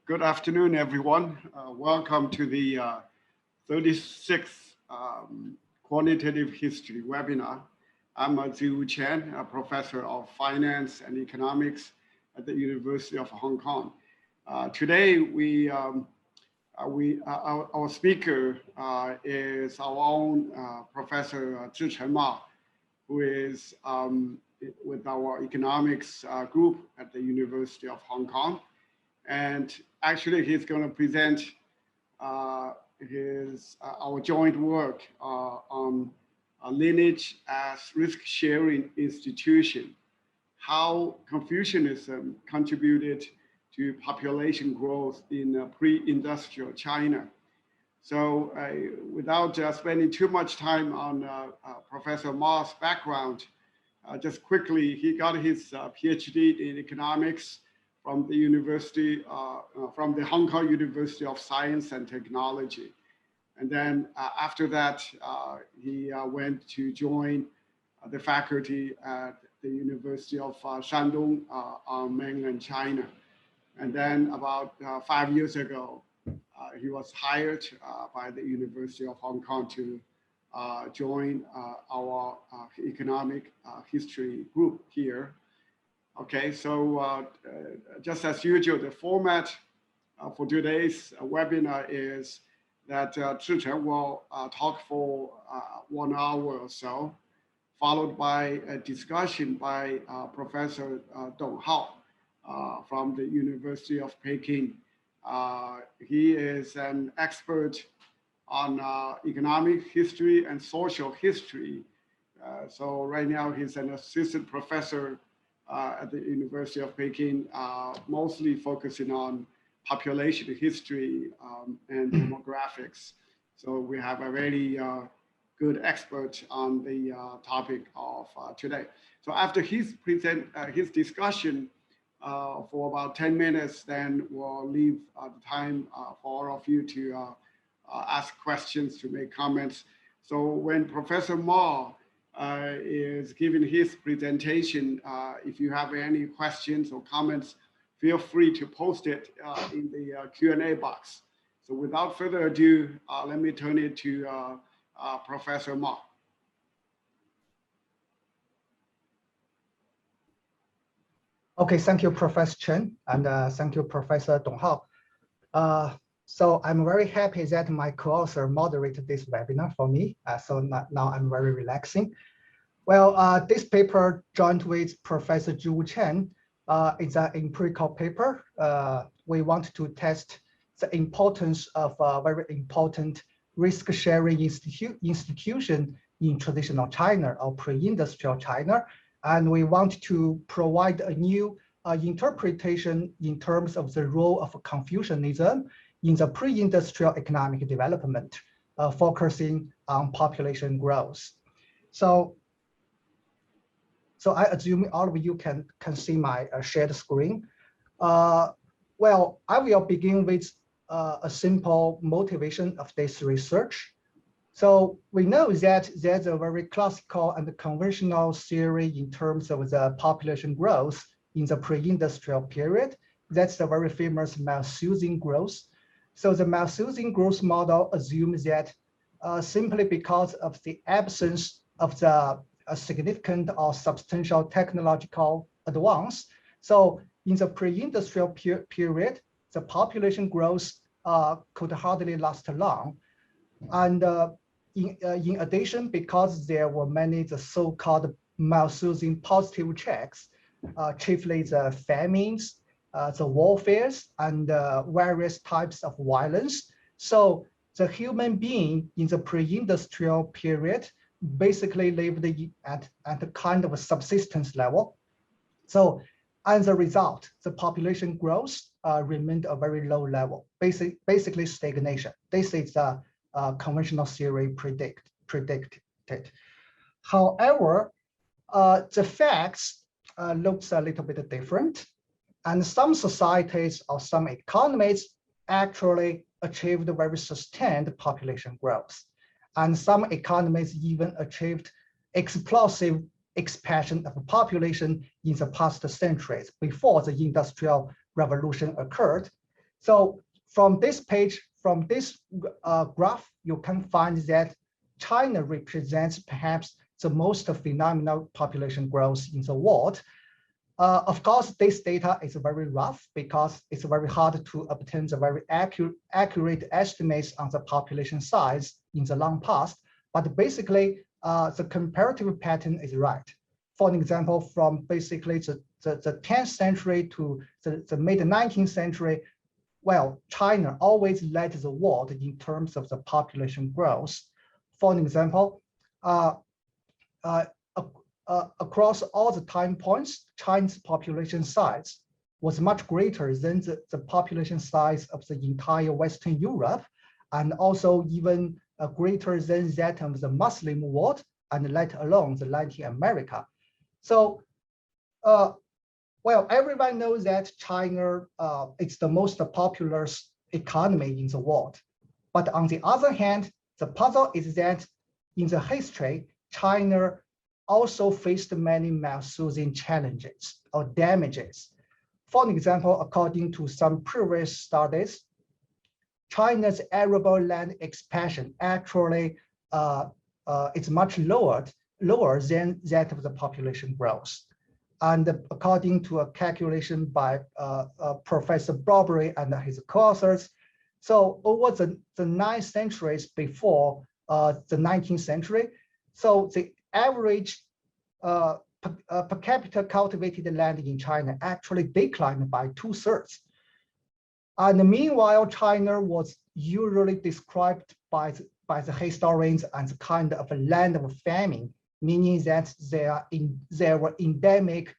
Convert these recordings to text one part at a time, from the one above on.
Good afternoon, everyone. Welcome to the 36th Quantitative History webinar. I'm Zhiwu Chen, a professor of finance and economics at the University of Hong Kong. Today, our speaker is our own Professor Chicheng Ma, who is with our economics group at the University of Hong Kong. And actually, he's going to present our joint work on Lineage as risk-sharing institution, how Confucianism contributed to population growth in pre-industrial China. So without spending too much time on Professor Ma's background, just quickly, he got his PhD in economics from the university, from the Hong Kong University of Science and Technology. And then after that, he went to join the faculty at the University of Shandong on mainland China. And then about 5 years ago, he was hired by the University of Hong Kong to join our economic history group here. Okay, so just as usual, the format for today's webinar is that Chicheng will talk for 1 hour or so, followed by a discussion by Professor Dong Hao from the University of Peking. He is an expert on economic history and social history. So right now he's an assistant professor at the University of Peking, mostly focusing on population history and demographics. So we have a very good expert on the topic of today. So after his discussion for about 10 minutes, then we'll leave the time for all of you to ask questions, to make comments. So when Professor Ma is giving his presentation, if you have any questions or comments, feel free to post it in the Q&A box. So without further ado, let me turn it to Professor Ma. Okay, thank you, Professor Chen, and thank you, Professor Dong Hao. So I'm very happy that my co-author moderated this webinar for me. So now I'm very relaxing. Well, this paper joined with Professor Zhiwu Chen is an empirical paper. We want to test the importance of a very important risk-sharing institution in traditional China or pre-industrial China. And we want to provide a new interpretation in terms of the role of Confucianism in the pre-industrial economic development, focusing on population growth. So I assume all of you can see my shared screen. Well, I will begin with a simple motivation of this research. So we know that there's a very classical and conventional theory in terms of the population growth in the pre-industrial period. That's the very famous Malthusian growth. So the Malthusian growth model assumes that simply because of the absence of the significant or substantial technological advance, so in the pre-industrial period, the population growth could hardly last long. And in addition, because there were many the so-called Malthusian positive checks, chiefly the famines, the warfares, and various types of violence. So the human being in the pre-industrial period basically lived at a kind of a subsistence level. So as a result, the population growth remained a very low level, basically stagnation. This is the conventional theory predicted. However, the facts looks a little bit different. And some societies or some economies actually achieved very sustained population growth. And some economies even achieved explosive expansion of the population in the past centuries before the Industrial Revolution occurred. So from this page, from this graph, you can find that China represents perhaps the most phenomenal population growth in the world. Of course, this data is very rough because it's very hard to obtain the very accurate estimates on the population size in the long past. But basically, the comparative pattern is right. For example, from basically the 10th century to the mid-19th century, well, China always led the world in terms of the population growth. For example, across all the time points, China's population size was much greater than the population size of the entire Western Europe, and also even greater than that of the Muslim world, and let alone the Latin America. So, well, everyone knows that China is the most populous economy in the world. But on the other hand, the puzzle is that in the history, China also faced many Malthusian challenges or damages. For example, according to some previous studies, China's arable land expansion actually is much lower than that of the population growth. And according to a calculation by Professor Barbary and his co-authors, so over the 9 centuries before the 19th century, so the average per capita cultivated land in China actually declined by 2/3. And meanwhile, China was usually described by the historians as a kind of a land of famine, meaning that there were endemic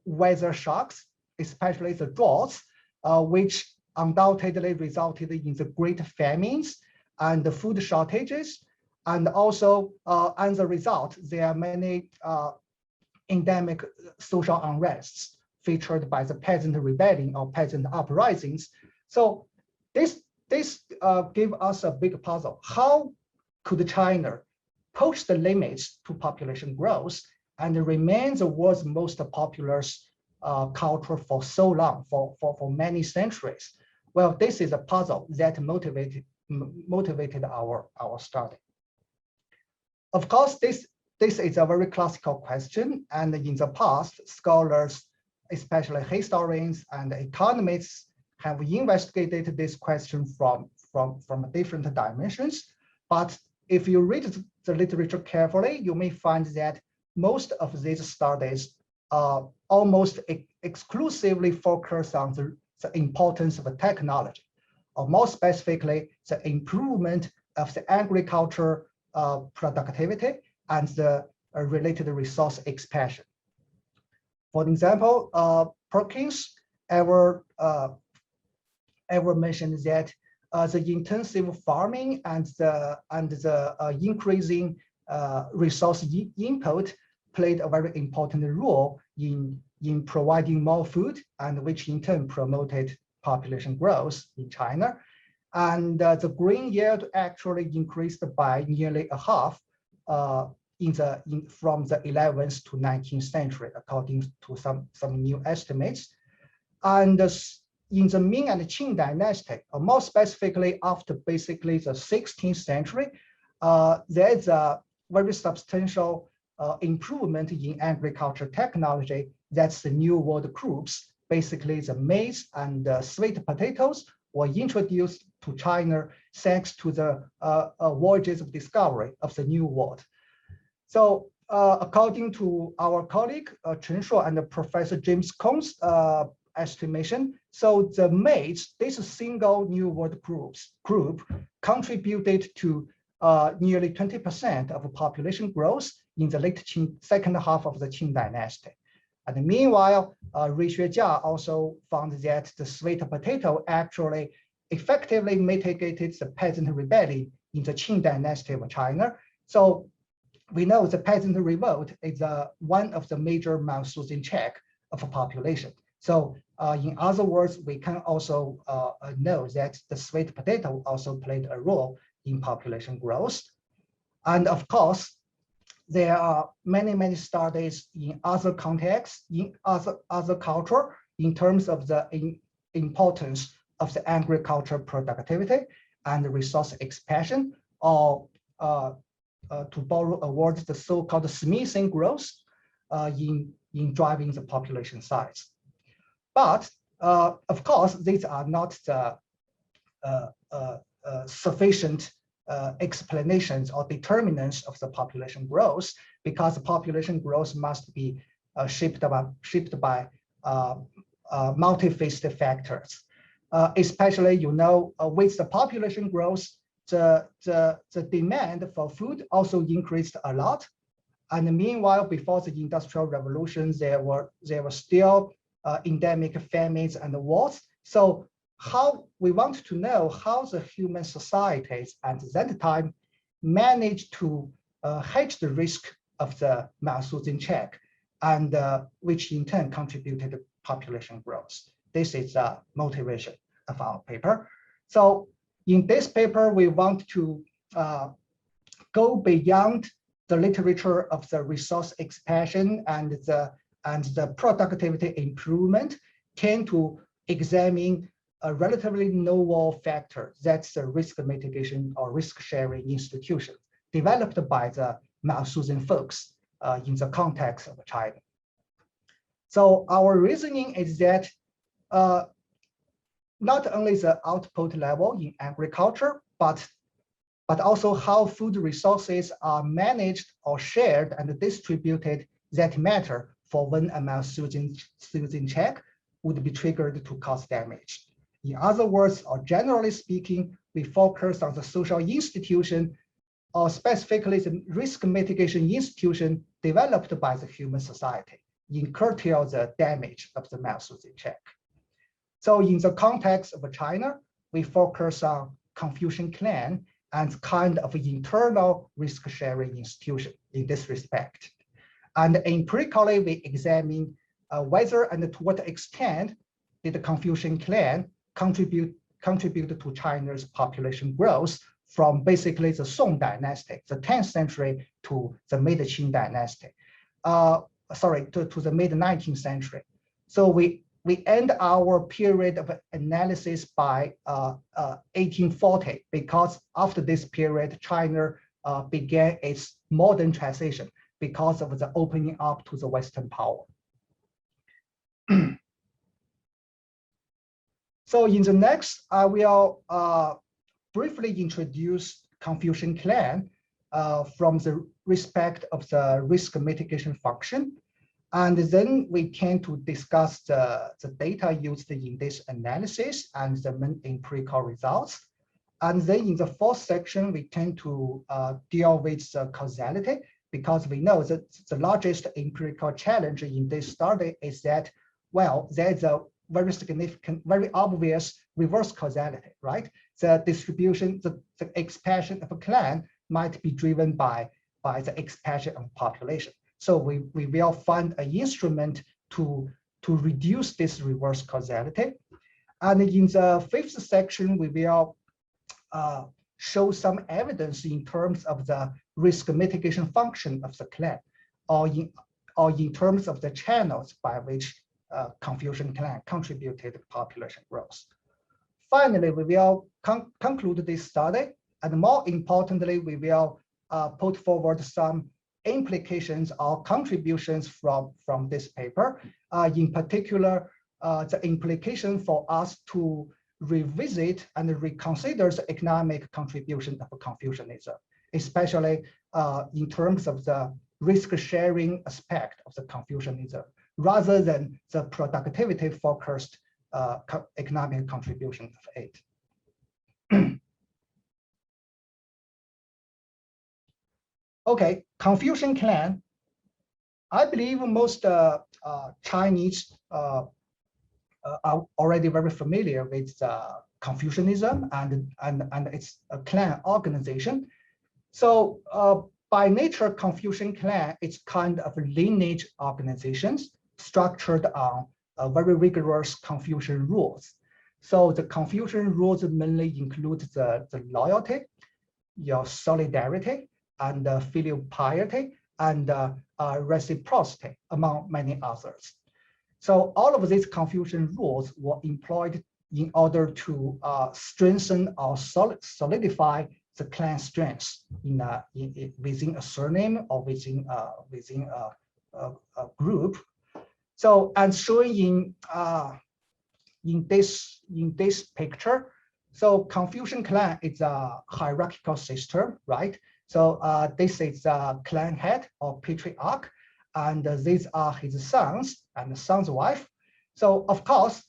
weather shocks, especially the droughts, which undoubtedly resulted in the great famines and the food shortages. And also, as a result, there are many endemic social unrests featured by the peasant rebellion or peasant uprisings. So this gave us a big puzzle. How could China push the limits to population growth and remain the world's most populous culture for so long, for many centuries? Well, this is a puzzle that motivated our study. Of course, this is a very classical question, and in the past, scholars, especially historians and economists, have investigated this question from different dimensions. But if you read the literature carefully, you may find that most of these studies almost exclusively focus on the importance of technology, or more specifically, the improvement of the agriculture productivity and the related resource expansion. For example, Perkins ever mentioned that the intensive farming and the increasing resource input played a very important role in providing more food, and which in turn promoted population growth in China. And the grain yield actually increased by nearly a half from the 11th to 19th century, according to some new estimates. And in the Ming and Qing dynasty, more specifically after basically the 16th century, there's a very substantial improvement in agriculture technology. That's the New World crops. Basically, the maize and sweet potatoes were introduced to China thanks to the voyages of discovery of the New World. So according to our colleague, Chen Shuo and Professor James Cohn's estimation, so the maize, this single New World group contributed to nearly 20% of population growth in the late second half of the Qing dynasty. And meanwhile, Rui Xuejia also found that the sweet potato actually effectively mitigated the peasant rebellion in the Qing dynasty of China. So we know the peasant revolt is one of the major Malthusian check of a population. So in other words, we can also know that the sweet potato also played a role in population growth. And of course, there are many studies in other contexts, in other culture, in terms of the importance of the agricultural productivity and resource expansion, or to borrow a word, the so-called smithing growth in driving the population size. But of course, these are not the sufficient explanations or determinants of the population growth, because the population growth must be shaped by multifaceted factors. Especially, with the population growth, the demand for food also increased a lot. And meanwhile, before the Industrial Revolution, there were still endemic famines and wars. So how we want to know how the human societies at that time managed to hedge the risk of the Malthusian check, and which in turn contributed to population growth. This is the motivation of our paper. So in this paper, we want to go beyond the literature of the resource expansion and the productivity improvement, tend to examine a relatively novel factor, that's the risk mitigation or risk sharing institution developed by the Malthusian folks in the context of China. So our reasoning is that not only the output level in agriculture, but also how food resources are managed or shared and distributed that matter for when a Malthusian check would be triggered to cause damage. In other words, or generally speaking, we focus on the social institution, or specifically the risk mitigation institution developed by the human society in curtail the damage of the Malthusian check. So in the context of China, we focus on Confucian clan and kind of internal risk-sharing institution in this respect. And empirically, we examine whether and to what extent did the Confucian clan contribute to China's population growth from basically the Song dynasty, the 10th century, to the mid-Qing dynasty, to the mid-19th century. So we end our period of analysis by 1840, because after this period, China began its modern transition because of the opening up to the Western power. So in the next, I will briefly introduce Confucian clan from the respect of the risk mitigation function. And then we tend to discuss the data used in this analysis and the main empirical results. And then in the fourth section, we tend to deal with the causality, because we know that the largest empirical challenge in this study is that, well, there's a very significant, very obvious reverse causality, right? The distribution, the expansion of a clan might be driven by the expansion of population. So we will find an instrument to reduce this reverse causality. And in the fifth section, we will show some evidence in terms of the risk mitigation function of the clan, or in terms of the channels by which Confucian clan contributed to population growth. Finally, we will conclude this study, and more importantly, we will put forward some implications or contributions from this paper, in particular, the implication for us to revisit and reconsider the economic contribution of Confucianism, especially in terms of the risk-sharing aspect of the Confucianism, rather than the productivity-focused economic contribution of it. Okay, Confucian clan. I believe most Chinese are already very familiar with Confucianism and its clan organization. So by nature, Confucian clan is kind of lineage organizations structured on very rigorous Confucian rules. So the Confucian rules mainly include the loyalty, your solidarity, and filial piety, and reciprocity, among many others. So all of these Confucian rules were employed in order to strengthen or solidify the clan strengths within a surname or within a group. So, and showing in this picture, so Confucian clan is a hierarchical system, right? So this is a clan head or patriarch, and these are his sons and the son's wife. So of course,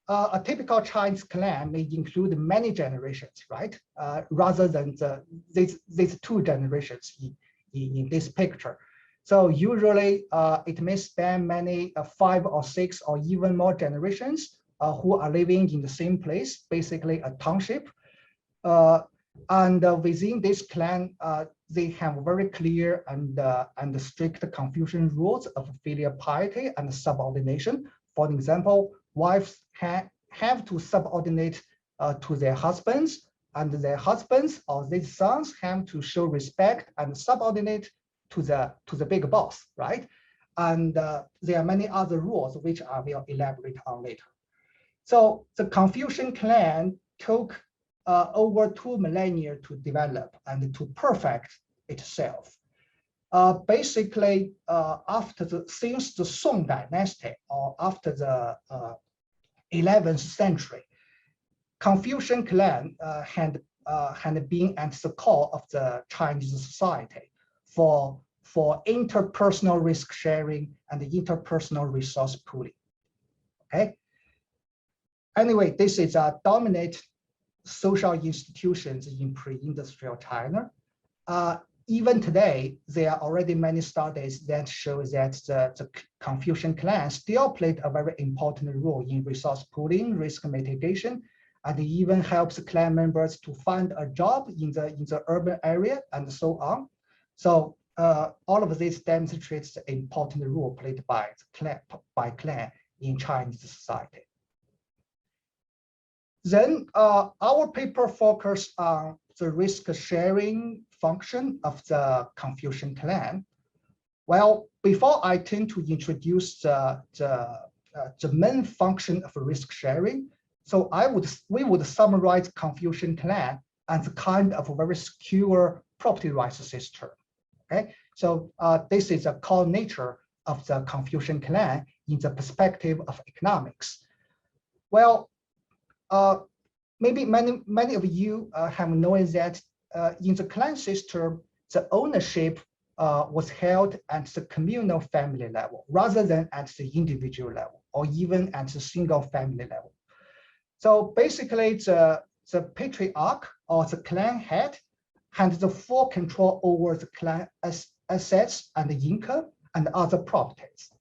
a typical Chinese clan may include many generations, right? Rather than these two generations in this picture. So usually it may span many 5 or 6 or even more generations who are living in the same place, basically a township. And within this clan, they have very clear and strict Confucian rules of filial piety and subordination. For example, wives have to subordinate to their husbands, and their husbands or their sons have to show respect and subordinate to the big boss, right? And there are many other rules which I will elaborate on later. So the Confucian clan took over 2 millennia to develop and to perfect itself. Basically, since the Song dynasty or after the 11th century, Confucian clan had been at the core of the Chinese society for interpersonal risk sharing and interpersonal resource pooling. Okay. Anyway, this is a dominant social institutions in pre-industrial China. Even today, there are already many studies that show that the Confucian clan still played a very important role in resource pooling, risk mitigation, and even helps clan members to find a job in the urban area and so on. So all of this demonstrates the important role played by clan in Chinese society. Then our paper focused on the risk sharing function of the Confucian clan. Well, before I tend to introduce the main function of risk sharing, so we would summarize Confucian clan as a kind of a very secure property rights system. Okay, so this is a core nature of the Confucian clan in the perspective of economics. Well, maybe many of you have known that in the clan system, the ownership was held at the communal family level rather than at the individual level or even at the single family level. So basically, the patriarch or the clan head had the full control over the clan assets and income and other properties.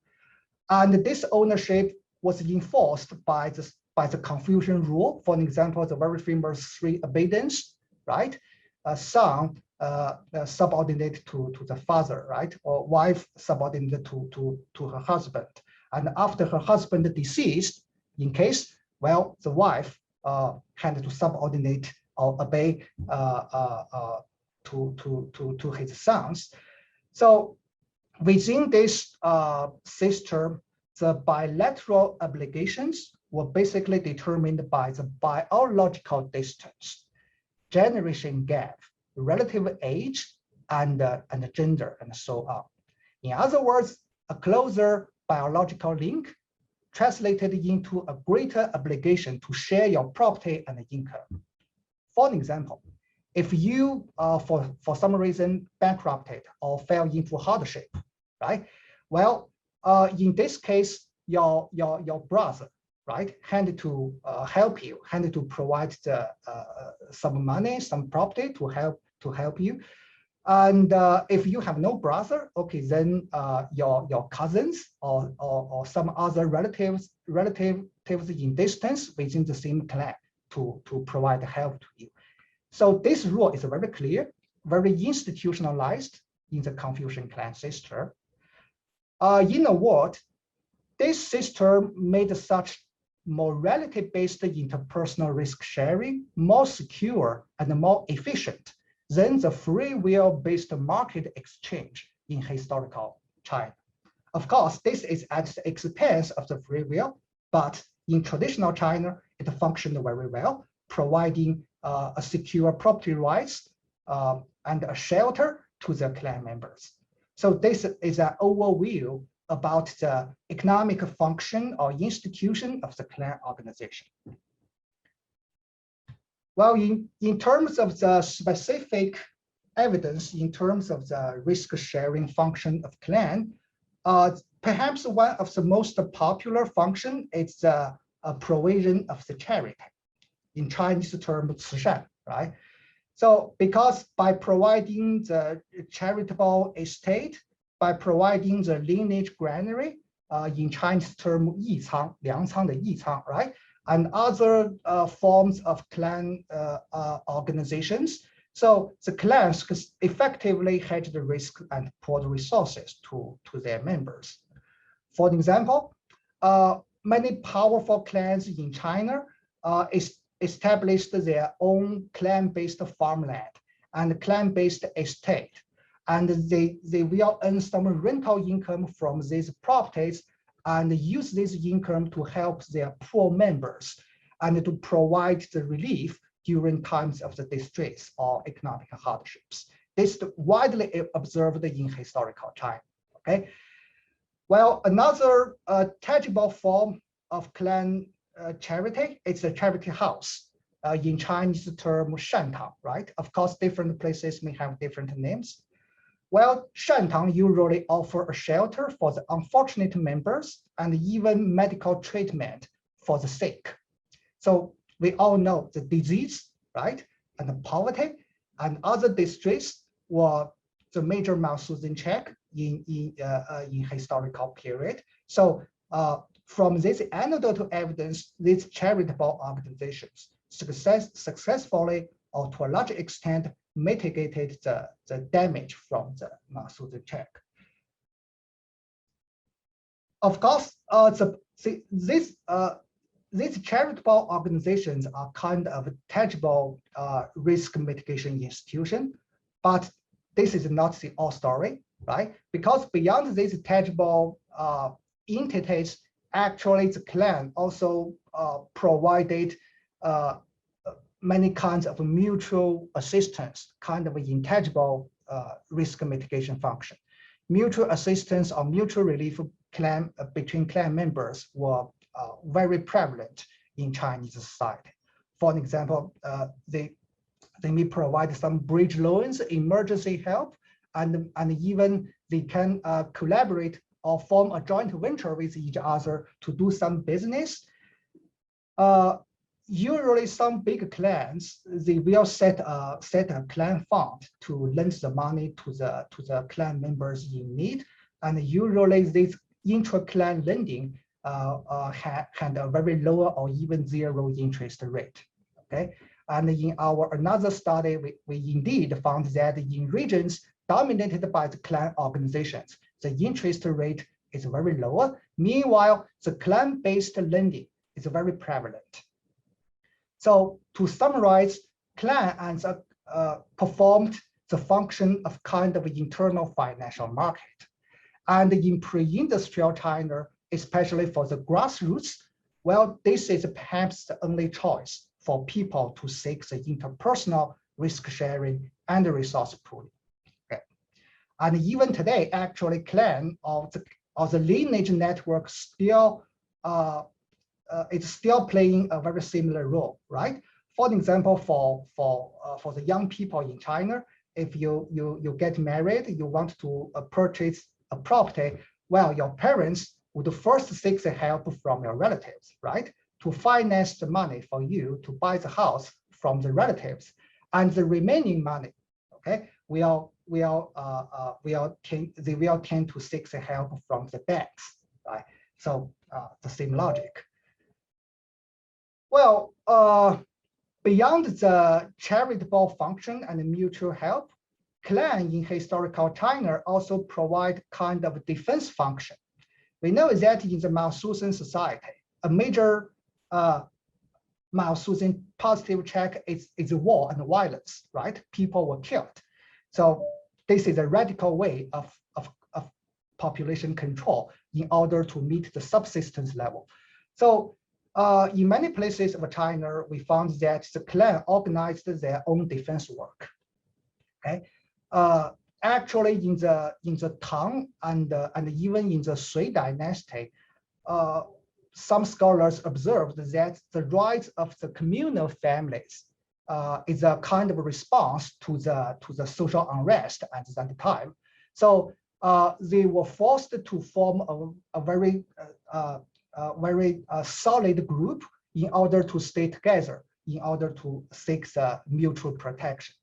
And this ownership was enforced by the Confucian rule. For example, the very famous 3 obedience, right? Son subordinate to the father, right? Or wife subordinate to her husband. And after her husband deceased, in case, well, the wife had to subordinate or obey to his sons. So within this system, the bilateral obligations were basically determined by the biological distance, generation gap, relative age, and gender, and so on. In other words, a closer biological link translated into a greater obligation to share your property and income. For example, if you, for some reason, bankrupted or fell into hardship, right? Well, in this case, your brother, right, had to help you, had to provide some money, some property to help you. And if you have no brother, okay, then your cousins or some other relatives in distance within the same clan to provide help to you. So this rule is very clear, very institutionalized in the Confucian clan system. In a word, this system made such morality-based interpersonal risk sharing more secure and more efficient than the free will-based market exchange in historical China. Of course, this is at the expense of the free will, but in traditional China, it functioned very well, providing a secure property rights and a shelter to the clan members. So this is an overview about the economic function or institution of the clan organization. Well, in terms of the specific evidence, in terms of the risk-sharing function of clan, perhaps one of the most popular function is the provision of the charity. In Chinese term, 慈善, right? So because by providing the charitable estate, by providing the lineage granary, in Chinese term 义仓, 粮仓的义仓, right? And other forms of clan organizations. So the clans could effectively hedge the risk and pour the resources to their members. For example, many powerful clans in China established their own clan-based farmland and clan-based estate. And they will earn some rental income from these properties and use this income to help their poor members and to provide the relief during times of the distress or economic hardships. This is widely observed in historical China, okay? Well, another tangible form of clan charity is a charity house. In Chinese term, 善堂, right? Of course, different places may have different names. Well, 善堂 usually offer a shelter for the unfortunate members and even medical treatment for the sick. So we all know the disease, right? And the poverty and other distress were the major Malthusian check in historical period. So from this anecdotal evidence, these charitable organizations successfully or to a large extent mitigated the damage from the Malthusian check. Of course, these charitable organizations are kind of tangible risk mitigation institution, but this is not the all story, right? Because beyond these tangible entities, actually the clan also provided many kinds of mutual assistance, kind of intangible risk mitigation function. Mutual assistance or mutual relief between clan members were very prevalent in Chinese society. For example, they may provide some bridge loans, emergency help, and even they can collaborate or form a joint venture with each other to do some business. Usually some big clans, they will set a clan fund to lend the money to the clan members in need. And usually this intra-clan lending had a very low or even zero interest rate, okay? And in our another study, we indeed found that in regions dominated by the clan organizations, the interest rate is very low. Meanwhile, the clan-based lending is very prevalent. So to summarize, clans performed the function of kind of internal financial market. And in pre-industrial China, especially for the grassroots, well, this is perhaps the only choice for people to seek the interpersonal risk sharing and resource pooling. Okay. And even today, actually, clan or the lineage network still it's still playing a very similar role, right? For example, for the young people in China, if you get married, you want to purchase a property, well, your parents would first seek the help from your relatives, right? To finance the money for you to buy the house from the relatives, and the remaining money, okay, they will tend to seek the help from the banks, right? So the same logic. Well, beyond the charitable function and mutual help, clan in historical China also provide kind of defense function. We know that in the Malthusian society, a major Malthusian positive check is war and violence, right? People were killed. So this is a radical way of population control in order to meet the subsistence level. So in many places of China, we found that the clan organized their own defense work. Okay, actually, in the Tang and even in the Sui dynasty, some scholars observed that the rise of the communal families is a kind of response to the social unrest at that time. So they were forced to form a very solid group in order to stay together, in order to seek the mutual protection.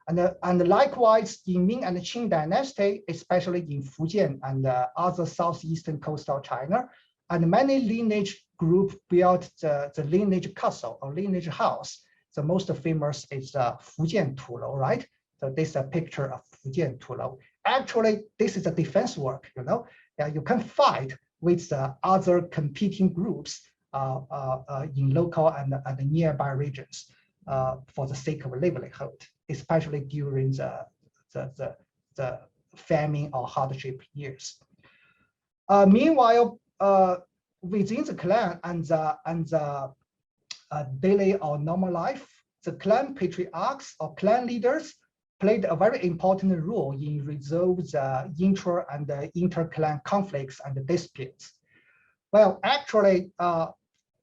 And likewise, in Ming and Qing dynasty, especially in Fujian and other southeastern coastal China, and many lineage group built the lineage castle or lineage house. The most famous is Fujian Tulou, right? So this is a picture of Fujian Tulou. Actually, this is a defense work, you know. Yeah, you can fight with other competing groups in local and nearby regions for the sake of livelihood, especially during the famine or hardship years. Meanwhile, within the clan and the daily or normal life, the clan patriarchs or clan leaders played a very important role in resolve the inter and inter-clan conflicts and disputes. Well, actually,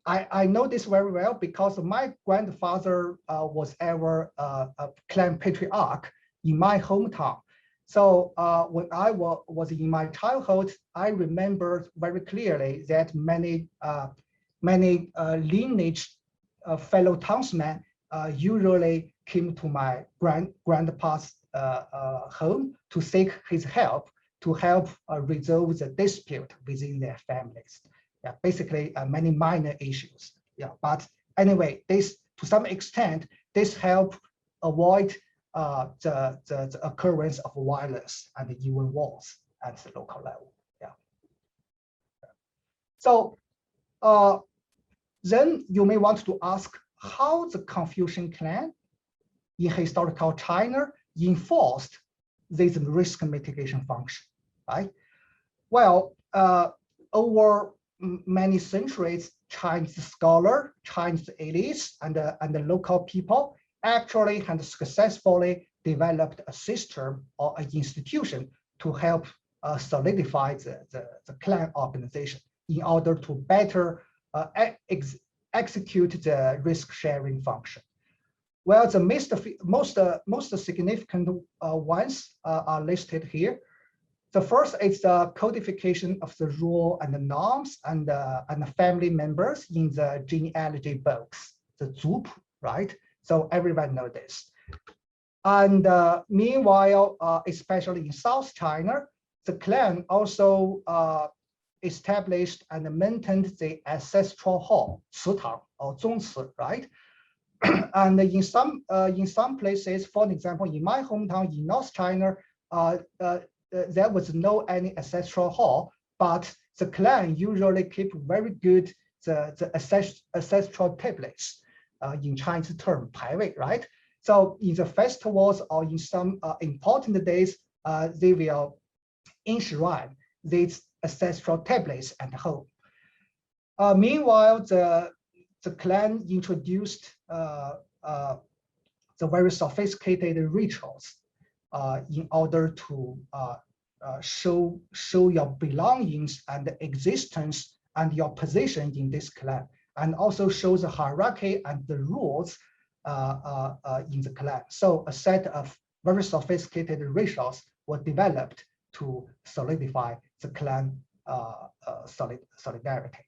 I know this very well because my grandfather was ever a clan patriarch in my hometown. So when I was in my childhood, I remember very clearly that many lineage fellow townsmen usually came to my grandpa's home to seek his help to help resolve the dispute within their families. Yeah, basically many minor issues. Yeah, but anyway, this to some extent this help avoid the occurrence of violence and even wars at the local level. Yeah. So then you may want to ask how the Confucian clan in historical China enforced this risk mitigation function, right? Well, over many centuries, Chinese scholars, Chinese elites, and the local people actually had successfully developed a system or an institution to help solidify the clan organization in order to better execute the risk-sharing function. Well, the most significant ones are listed here. The first is the codification of the rule and the norms and the family members in the genealogy books, the Zupu, right? So everyone knows this. And meanwhile, especially in South China, the clan also established and maintained the ancestral hall, 祠堂 or 宗祠, right? And in some places, for example, in my hometown in North China, there was no any ancestral hall, but the clan usually keep very good the ancestral tablets, in Chinese term, 牌位, right? So in the festivals or in some important days, they will enshrine these ancestral tablets at home. Meanwhile, the clan introduced the very sophisticated rituals in order to show your belongings and existence and your position in this clan, and also show the hierarchy and the rules in the clan. So a set of very sophisticated rituals were developed to solidify the clan solidarity.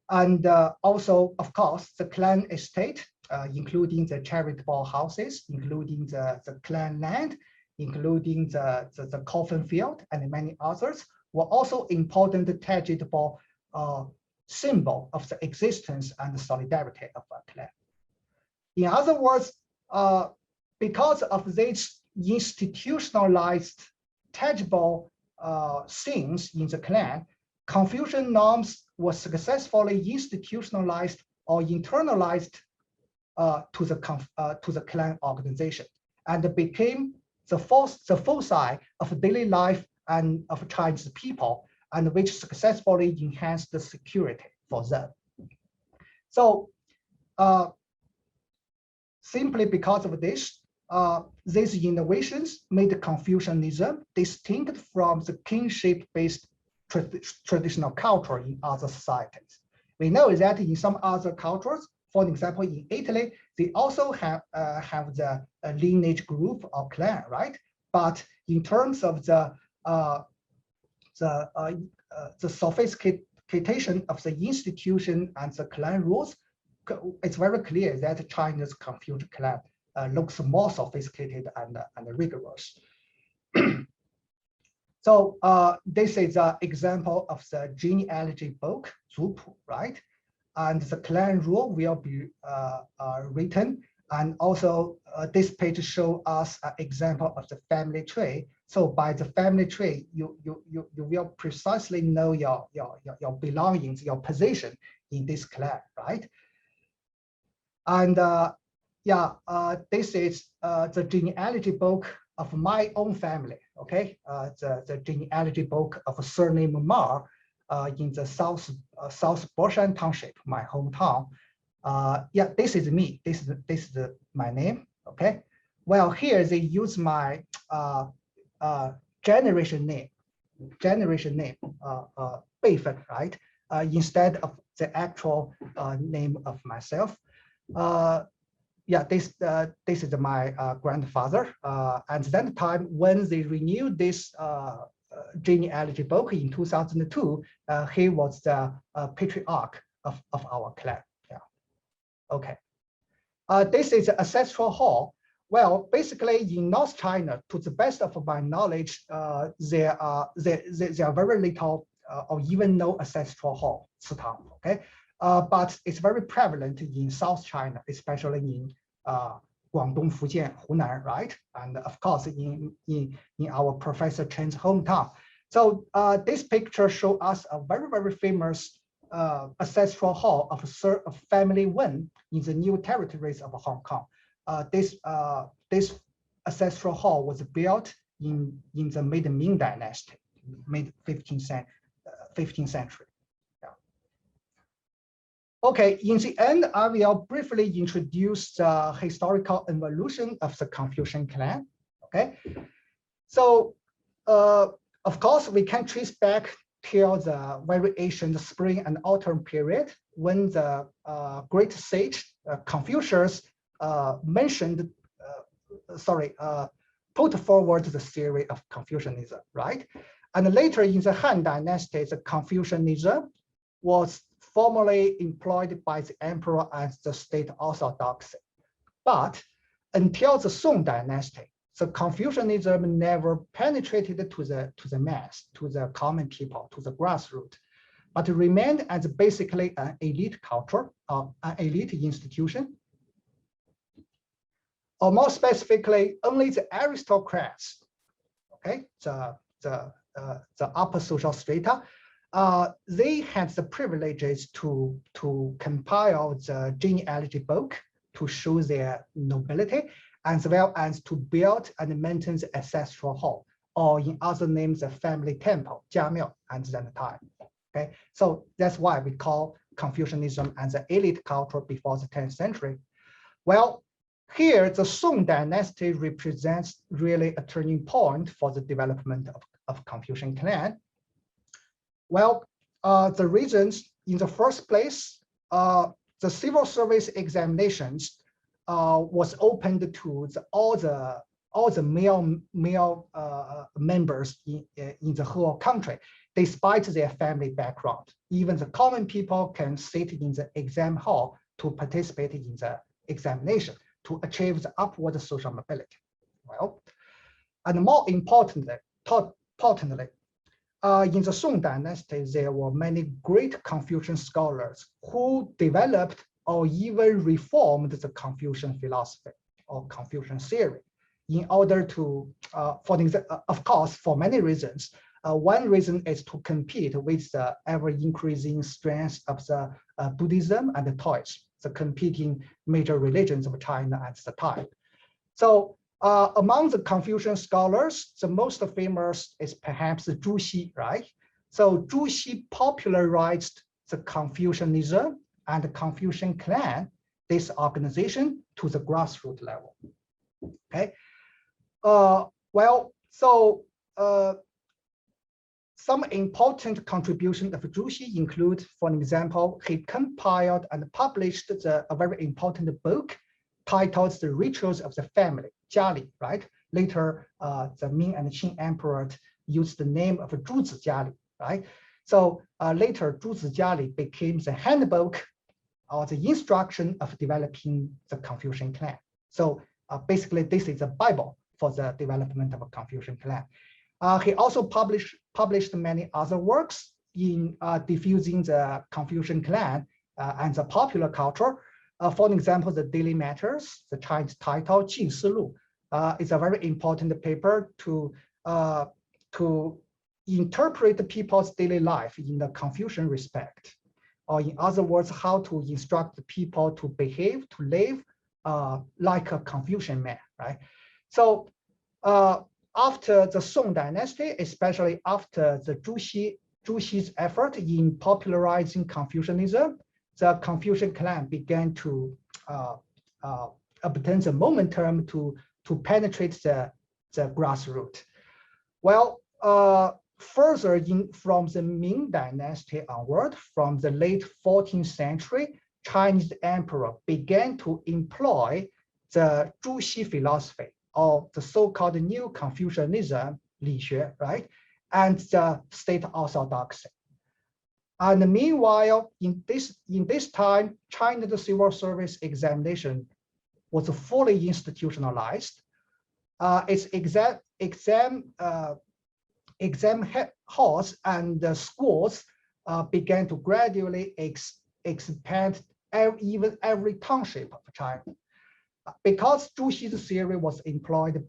And also, of course, the clan estate, including the charitable houses, including the clan land, including the coffin field and many others, were also important tangible symbol of the existence and the solidarity of a clan. In other words, because of these institutionalized tangible things in the clan, Confucian norms were successfully institutionalized or internalized to the clan organization, and became the foci of daily life and of Chinese people, and which successfully enhanced the security for them. So simply because of this, these innovations made Confucianism distinct from the kingship-based traditional culture in other societies. We know that in some other cultures, for example, in Italy, they also have the lineage group or clan, right? But in terms of the sophistication of the institution and the clan rules, it's very clear that China's Confucian clan looks more sophisticated and rigorous. So this is an example of the genealogy book, Zhiwu, right? And the clan rule will be written. And also this page shows us an example of the family tree. So by the family tree, you will precisely know your belongings, your position in this clan, right? And this is the genealogy book of my own family, okay? The genealogy book of surname Ma in the South Boshan Township, my hometown. This is me. This is my name, okay? Well, here they use my generation name, 辈分, right? Instead of the actual name of myself. This is my grandfather. And that time when they renewed this genealogy book in 2002, he was the patriarch of our clan. Yeah. Okay. This is ancestral hall. Well, basically in North China, to the best of my knowledge, there are very little or even no ancestral hall, okay? But it's very prevalent in South China, especially in Guangdong, Fujian, Hunan, right? And of course, in our Professor Chen's hometown. So this picture shows us a very, very famous ancestral hall of family Wen in the new territories of Hong Kong. This ancestral hall was built in the mid-Ming dynasty, mid-15th century. Okay, in the end, I will briefly introduce the historical evolution of the Confucian clan. Okay, so of course, we can trace back till the very ancient spring and autumn period when the great sage Confucius put forward the theory of Confucianism, right? And later in the Han Dynasty, the Confucianism was formally employed by the emperor as the state orthodoxy. But until the Song Dynasty, the Confucianism never penetrated to the mass, to the common people, to the grassroots, but remained as basically an elite culture, an elite institution. Or more specifically, only the aristocrats, okay, the upper social strata, they had the privileges to compile the genealogy book to show their nobility, as well as to build and maintain the ancestral hall, or in other names, the family temple, jiamiao, at that time. Okay, so that's why we call Confucianism as an elite culture before the 10th century. Well, here the Song Dynasty represents really a turning point for the development of Confucian clan. Well, the reasons, in the first place, the civil service examinations was opened to all the male members in the whole country, despite their family background. Even the common people can sit in the exam hall to participate in the examination to achieve the upward social mobility. Well, and more importantly, in the Song Dynasty, there were many great Confucian scholars who developed or even reformed the Confucian philosophy or Confucian theory in order to, of course, for many reasons. One reason is to compete with the ever-increasing strength of the Buddhism and the Taoism, the competing major religions of China at the time. So among the Confucian scholars, the most famous is perhaps Zhu Xi, right? So Zhu Xi popularized the Confucianism and the Confucian clan, this organization to the grassroots level. Okay. Some important contributions of Zhu Xi include, for example, he compiled and published a very important book titled The Rituals of the Family, Jiali, right? Later, the Ming and Qing emperor used the name of Zhu Jiali, right? So later, Zhu Jiali became the handbook or the instruction of developing the Confucian clan. So basically, this is a Bible for the development of a Confucian clan. He also published many other works in diffusing the Confucian clan and the popular culture. For example, the Daily Matters, the Chinese title, Jin Si Lu, is a very important paper to interpret the people's daily life in the Confucian respect. Or in other words, how to instruct the people to behave, to live like a Confucian man, right? So after the Song Dynasty, especially after the Zhu Xi's effort in popularizing Confucianism, the Confucian clan began to obtain the momentum to penetrate the grassroots. Well, further from the Ming Dynasty onward, from the late 14th century, Chinese emperor began to employ the Zhu Xi philosophy of the so-called New Confucianism, Lineage, right, and the state orthodoxy. And meanwhile, in this time, China's civil service examination was fully institutionalized. Its exam halls and schools began to gradually expand even every township of China. Because Zhu Xi's theory was employed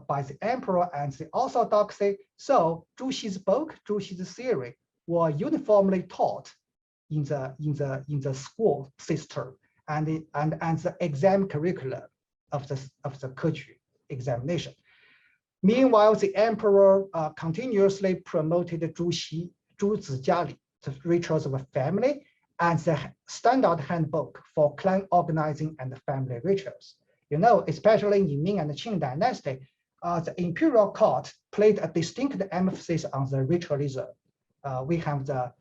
by the emperor and the orthodoxy, so Zhu Xi's book, Zhu Xi's theory, were uniformly taught in the school system and the exam curriculum of the Keju examination. Meanwhile, the emperor continuously promoted Zhu Jiali, the rituals of a family, and the standard handbook for clan organizing and family rituals. You know, especially in Ming and Qing dynasty, the imperial court played a distinct emphasis on the ritualism. We have the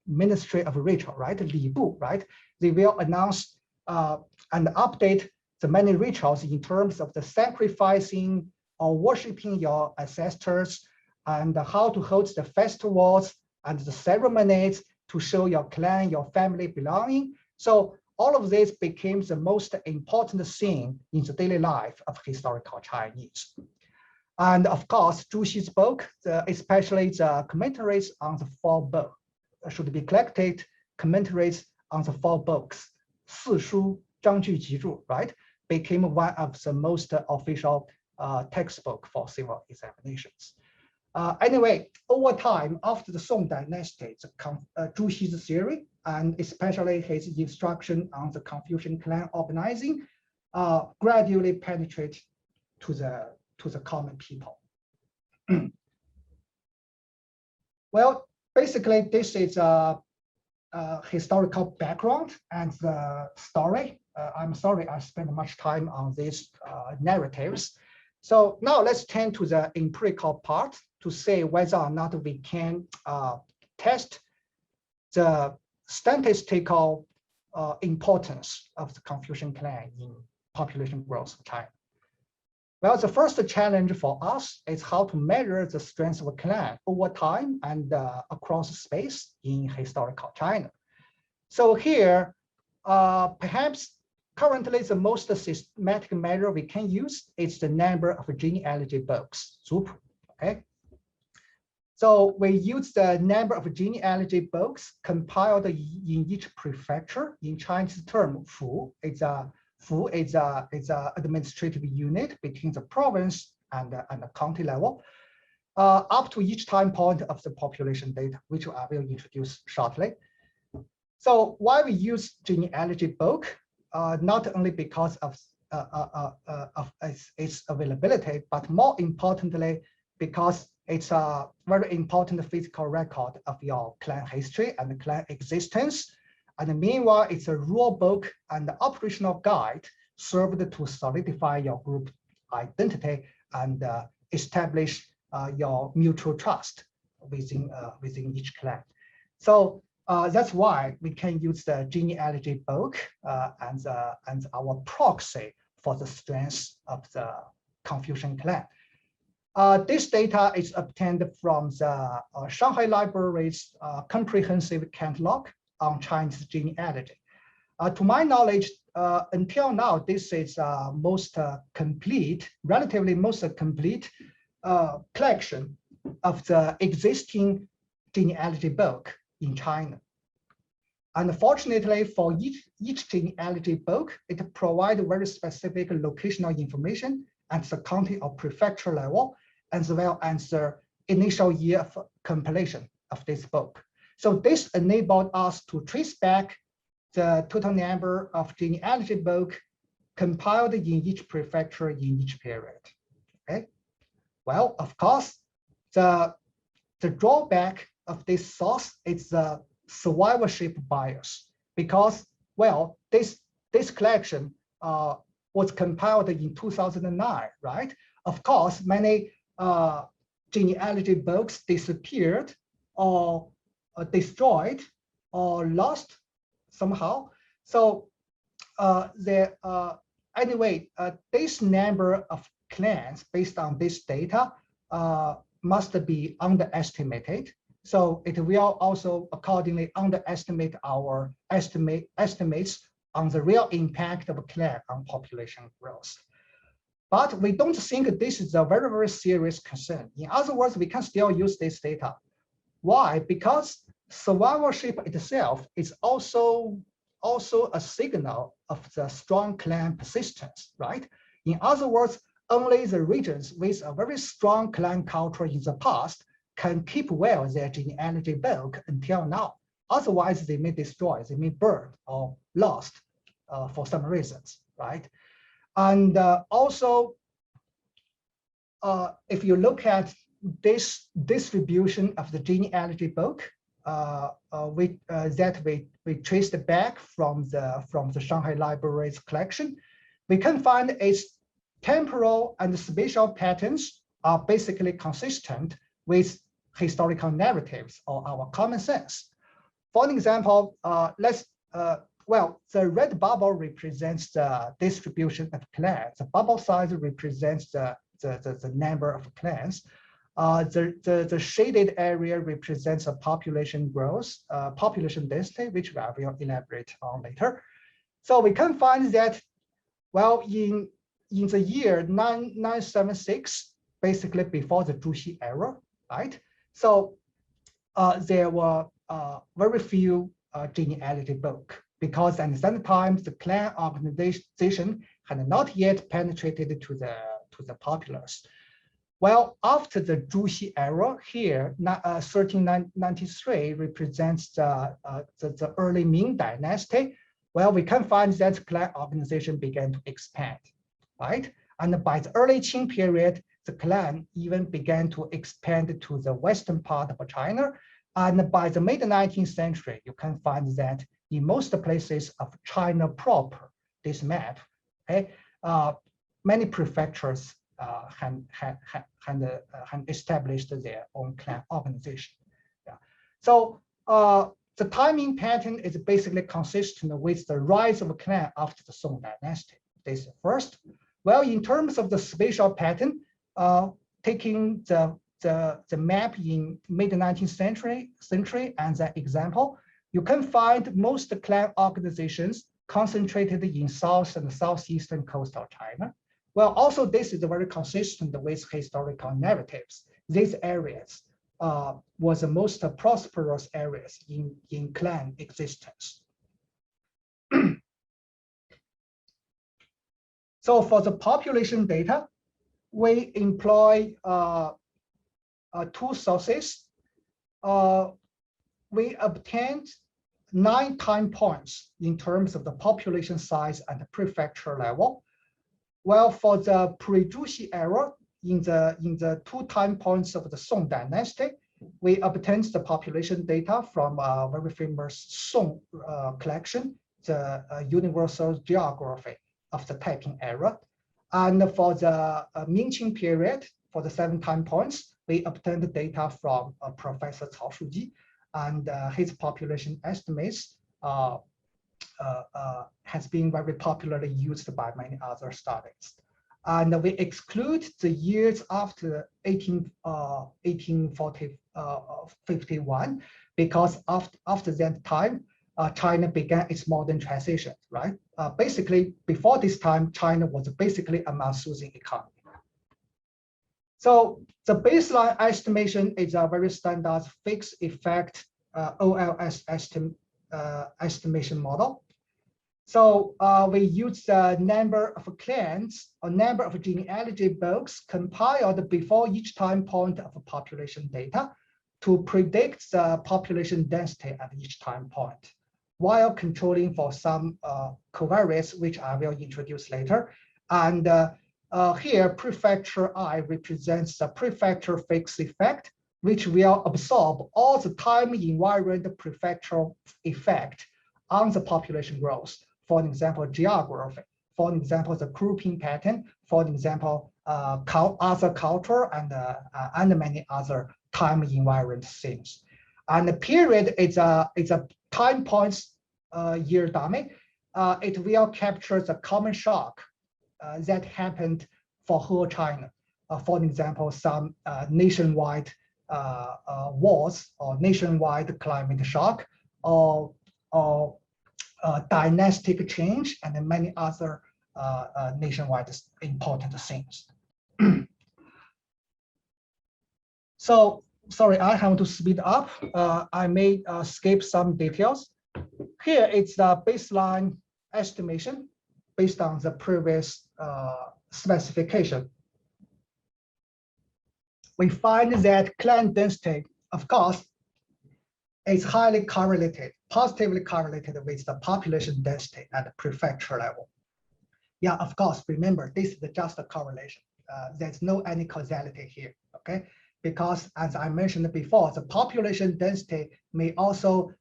Ministry of Ritual, right? Li Bu, right? They will announce and update the many rituals in terms of the sacrificing or worshiping your ancestors and how to hold the festivals and the ceremonies to show your clan, your family belonging. So all of this became the most important thing in the daily life of historical Chinese. And of course, Zhu Xi's book, especially the commentaries on the four books, should be collected, commentaries on the four books, Si Shu, Zhang Ju Ji Zhu, right, became one of the most official textbook for civil examinations. Anyway, over time, after the Song Dynasty, Zhu Xi's theory, and especially his instruction on the Confucian clan organizing, gradually penetrate to the common people. Well, basically, this is a historical background and the story. I'm sorry I spent much time on these narratives. So now let's turn to the empirical part to say whether or not we can test the statistical importance of the Confucian clan in population growth of China. Well, the first challenge for us is how to measure the strength of a clan over time and across space in historical China. So here, perhaps currently the most systematic measure we can use is the number of genealogy books, Zupu, okay? So we use the number of genealogy books compiled in each prefecture. In Chinese term, Fu is a administrative unit between the province and the county level, up to each time point of the population data, which I will introduce shortly. So why we use genealogy book, not only because of its availability, but more importantly, because it's a very important physical record of your clan history and clan existence. And meanwhile, it's a rule book and operational guide served to solidify your group identity and establish your mutual trust within each clan. So that's why we can use the genealogy book and our proxy for the strength of the Confucian clan. This data is obtained from the Shanghai Library's comprehensive catalog on Chinese genealogy. To my knowledge, until now, this is relatively most complete collection of the existing genealogy book in China. Unfortunately, for each genealogy book, it provides very specific locational information at the county or prefecture level, as well as the initial year of compilation of this book. So this enabled us to trace back the total number of genealogy book compiled in each prefecture in each period. Okay. Well, of course, the drawback of this source is the survivorship bias, because, well, this collection was compiled in 2009, right? Of course, many genealogy books disappeared or destroyed or lost somehow. So anyway, this number of clans based on this data must be underestimated. So it will also accordingly underestimate our estimates on the real impact of a clan on population growth. But we don't think this is a very, very serious concern. In other words, we can still use this data. Why? Because survivorship itself is also a signal of the strong clan persistence, right? In other words, only the regions with a very strong clan culture in the past can keep well their genealogy book until now. Otherwise, they may destroy, they may burn or lost for some reasons, right? And also, if you look at this distribution of the genealogy book that we traced back from the Shanghai Library's collection, we can find its temporal and spatial patterns are basically consistent with historical narratives or our common sense. For example, well, the red bubble represents the distribution of clans. The bubble size represents the number of clans. The shaded area represents a population growth, population density, which I will elaborate on later. So we can find that, well, in the year 976, basically before the Zhiwu era, right? So there were very few genealogy books, because at that time the clan organization had not yet penetrated to the populace. Well, after the Zhiwu era, here 1393 represents the early Ming dynasty. Well, we can find that clan organization began to expand, right? And by the early Qing period, the clan even began to expand to the western part of China. And by the mid-19th century, you can find that in most places of China proper, this map, okay, many prefectures had established their own clan organization. Yeah. So the timing pattern is basically consistent with the rise of a clan after the Song dynasty. This is first. Well, in terms of the spatial pattern, taking the map in mid-19th century as an example, you can find most clan organizations concentrated in south and southeastern coastal China. Well, also this is very consistent with historical narratives. These areas was the most prosperous areas in clan existence. So for the population data, we employ two sources. We obtained 9 time points in terms of the population size at the prefecture level. Well, for the pre-Zhiwu era, in the 2 time points of the Song dynasty, we obtained the population data from a very famous Song collection, the universal geography of the Taiping era. And for the Mingqing period, for the 7 time points, we obtained the data from Professor Cao Shuji, and his population estimates has been very popularly used by many other studies. And we exclude the years after 1851 because after that time, China began its modern transition, right? Basically, before this time, China was basically a Malthusian economy. So the baseline estimation is a very standard fixed effect OLS estimation model. So we use the number of clans or number of genealogy books compiled before each time point of population data to predict the population density at each time point, while controlling for some covariates, which I will introduce later. And here, prefecture I represents the prefecture fixed effect, which will absorb all the time invariant prefectural effect on the population growth. For example, geography, for example, the grouping pattern, for example, other culture and many other time invariant things. And the period is a time points year dummy. It will capture the common shock that happened for whole China. For example, some nationwide wars or nationwide climate shock or dynastic change and many other nationwide important things. So, sorry, I have to speed up. I may skip some details. Here it's the baseline estimation based on the previous specification. We find that clan density, of course, is highly correlated, positively correlated with the population density at the prefecture level. Yeah, of course, remember, this is just a correlation. There's no any causality here, okay? Because as I mentioned before, the population density may also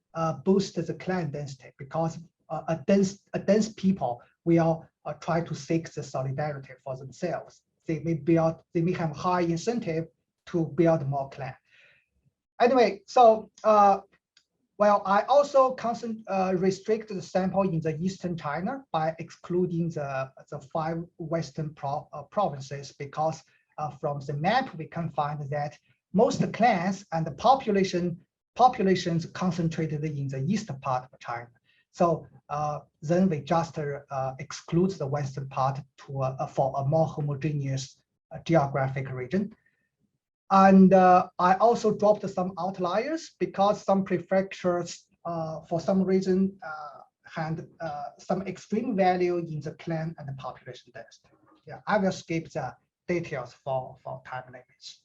boost the clan density because a dense people will try to seek the solidarity for themselves. They may have high incentive to build more clan. Anyway, so well, I also restrict the sample in the Eastern China by excluding the 5 Western provinces because from the map we can find that most clans and the populations concentrated in the eastern part of China. So then we just exclude the western part to for a more homogeneous geographic region. And I also dropped some outliers because some prefectures, for some reason, had some extreme value in the clan and the population density. Yeah, I will skip the details for time limits.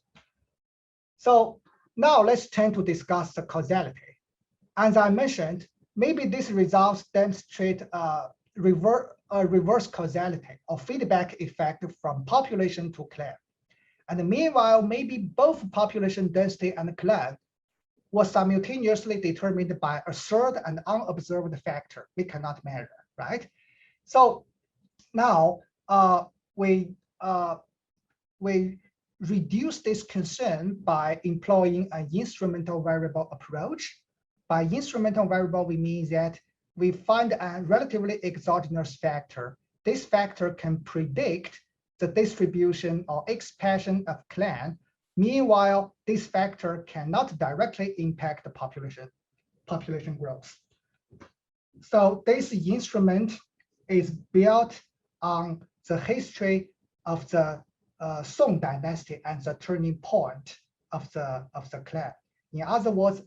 So now let's turn to discuss the causality. As I mentioned, maybe these results demonstrate reverse causality or feedback effect from population to clan. And meanwhile, maybe both population density and clan was simultaneously determined by a third and unobserved factor we cannot measure, right? So now we reduce this concern by employing an instrumental variable approach. By instrumental variable, we mean that we find a relatively exogenous factor. This factor can predict the distribution or expansion of clan. Meanwhile, this factor cannot directly impact the population growth. So this instrument is built on the history of the Song dynasty and the turning point of the clan. In other words,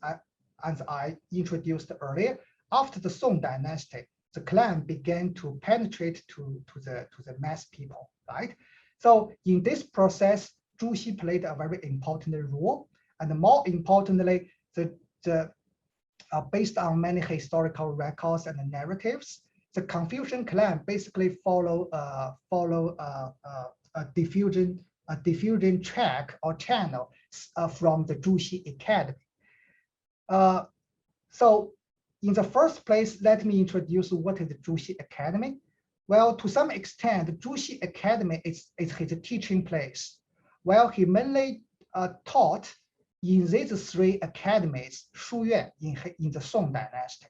as I introduced earlier, after the Song dynasty, the clan began to penetrate to the mass people, right? So in this process, Zhu played a very important role, and more importantly, based on many historical records and narratives, the Confucian clan basically follow a diffusion diffusion track or channel from the Zhiwu Academy. So in the first place, let me introduce what is the Zhiwu Academy. Well, to some extent, the Zhiwu Academy is his teaching place. Well, he mainly taught in these three academies, Shuyuan in the Song Dynasty,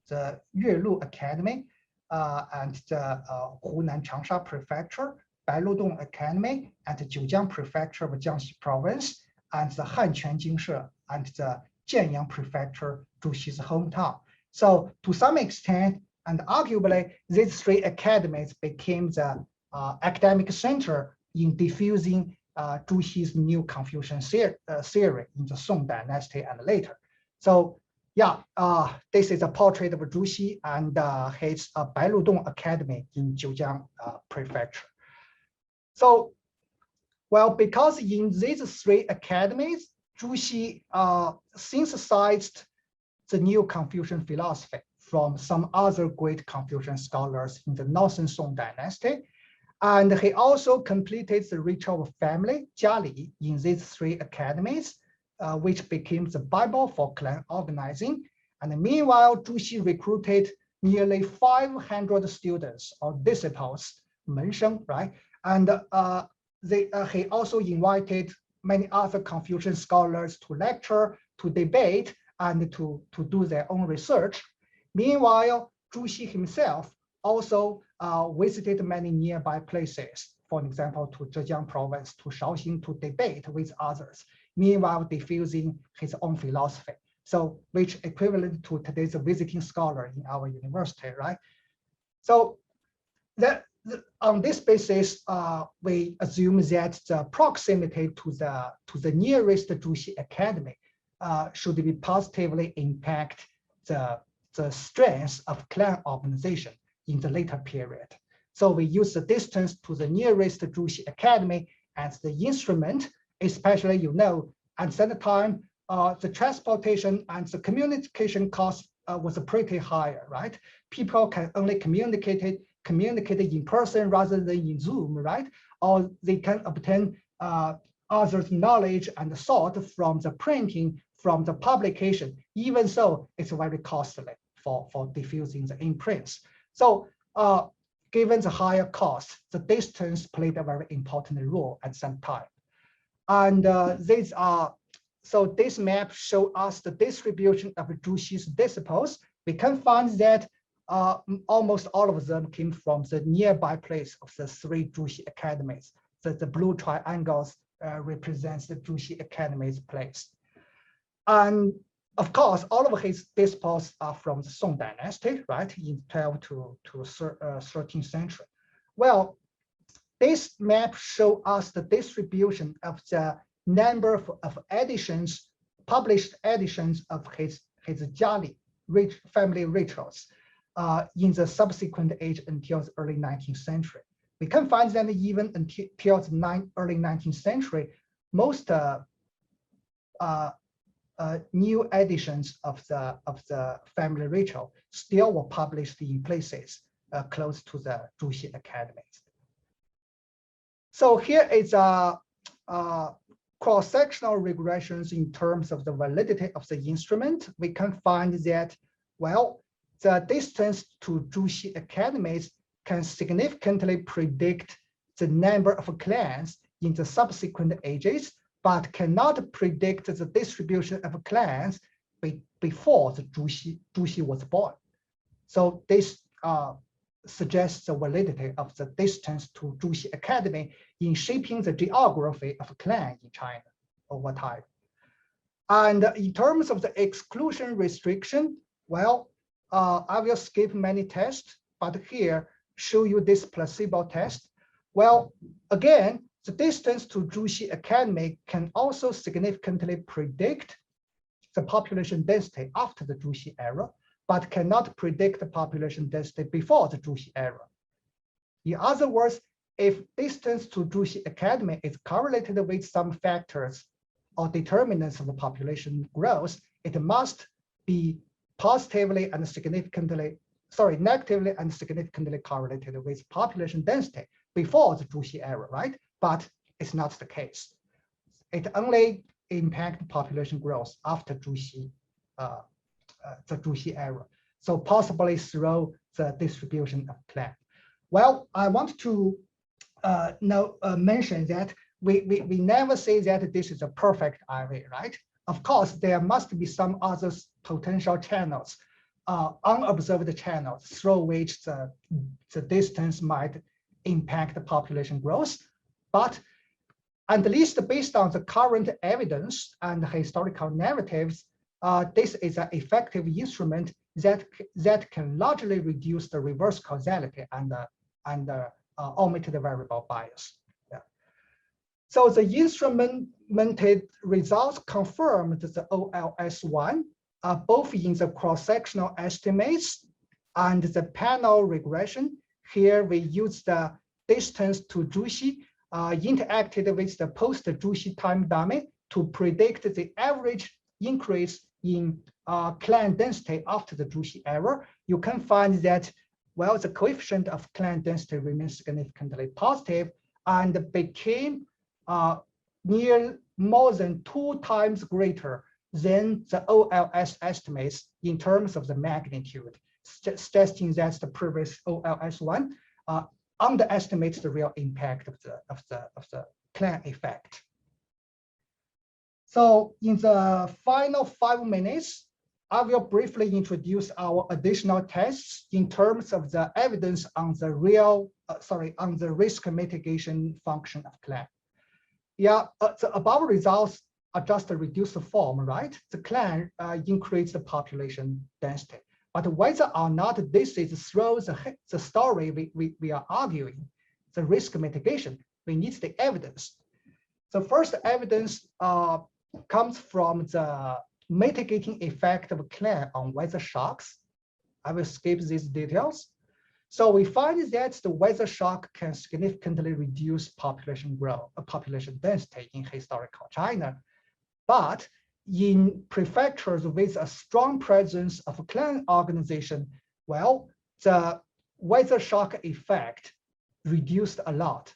the Yuelu Academy, and the Hunan Changsha Prefecture, Bailudong Academy, and the Jiujiang Prefecture of Jiangxi Province, and the Hanquan Jingshe and the Jianyang Prefecture, Zhuxi's hometown. So to some extent, and arguably, these three academies became the academic center in diffusing Zhuxi's new Confucian theory in the Song Dynasty and later. So yeah, this is a portrait of Zhuxi and his Bailudong Academy in Jiujiang Prefecture. So, well, because in these three academies, Zhuxi synthesized the new Confucian philosophy from some other great Confucian scholars in the Northern Song Dynasty. And he also completed the ritual of family, Jiali, in these three academies, which became the Bible for clan organizing. And meanwhile, Zhuxi recruited nearly 500 students or disciples, mensheng, right? And he also invited many other Confucian scholars to lecture, to debate, and to do their own research. Meanwhile, Zhuxi himself also visited many nearby places, for example, to Zhejiang province, to Shaoxing, to debate with others, meanwhile diffusing his own philosophy. So which equivalent to today's visiting scholar in our university, right? So on this basis, we assume that the proximity to the nearest Zhuxi Academy should be positively impact the strength of clan organization in the later period. So we use the distance to the nearest Zhuxi Academy as the instrument, especially, at that time, the transportation and the communication cost was pretty higher, right? People can only communicate in person rather than in Zoom, right? Or they can obtain others' knowledge and thought from the printing, from the publication. Even so, it's very costly for diffusing the imprints. So given the higher cost, the distance played a very important role at some time. And so this map shows us the distribution of Zhuxi's disciples. We can find that almost all of them came from the nearby place of the three Zhuxi academies. The blue triangles represents the Zhuxi Academy's place. And of course, all of his disciples are from the Song Dynasty, right, in 12th to 13th century. Well, this map shows us the distribution of the number of editions, published editions of his Jiali family rituals in the subsequent age until the early 19th century. We can find that even until the early 19th century, most new editions of the family ritual still were published in places close to the Zhuxi academies. So here is a cross-sectional regressions in terms of the validity of the instrument. We can find that, well, the distance to Zhuxi academies can significantly predict the number of clans in the subsequent ages, but cannot predict the distribution of clans before the Zhuxi was born. So this suggests the validity of the distance to Zhuxi Academy in shaping the geography of clan in China over time. And in terms of the exclusion restriction, well, I will skip many tests, but here show you this placebo test. Well, again, the distance to Zhuxi Academy can also significantly predict the population density after the Zhuxi era, but cannot predict the population density before the Zhuxi era. In other words, if distance to Zhuxi Academy is correlated with some factors or determinants of the population growth, it must be negatively and significantly correlated with population density before the Zhuxi era, right? But it's not the case. It only impacts population growth after the Zhiwu era. So possibly through the distribution of clan. Well, I want to mention that we never say that this is a perfect IRA, right? Of course, there must be some other potential channels, unobserved channels through which the distance might impact the population growth. But at least based on the current evidence and historical narratives, this is an effective instrument that can largely reduce the reverse causality and omit the variable bias. Yeah. So the instrumented results confirmed the OLS1, both in the cross-sectional estimates and the panel regression. Here we use the distance to Zhiwu, interacted with the post-Zhiwu time dummy to predict the average increase in clan density after the Zhiwu era. You can find that, well, the coefficient of clan density remains significantly positive and became near more than 2 times greater than the OLS estimates in terms of the magnitude, suggesting that the previous OLS1 underestimates the real impact of the clan effect. So in the final 5 minutes, I will briefly introduce our additional tests in terms of the evidence on the on the risk mitigation function of clan. Yeah, the above results are just a reduced form, right? The clan increased the population density. But whether or not this is through the story we are arguing, the risk mitigation, we need the evidence. The first evidence comes from the mitigating effect of clan on weather shocks. I will skip these details. So we find that the weather shock can significantly reduce population growth, population density in historical China. But in prefectures with a strong presence of clan organization, well, the weather shock effect reduced a lot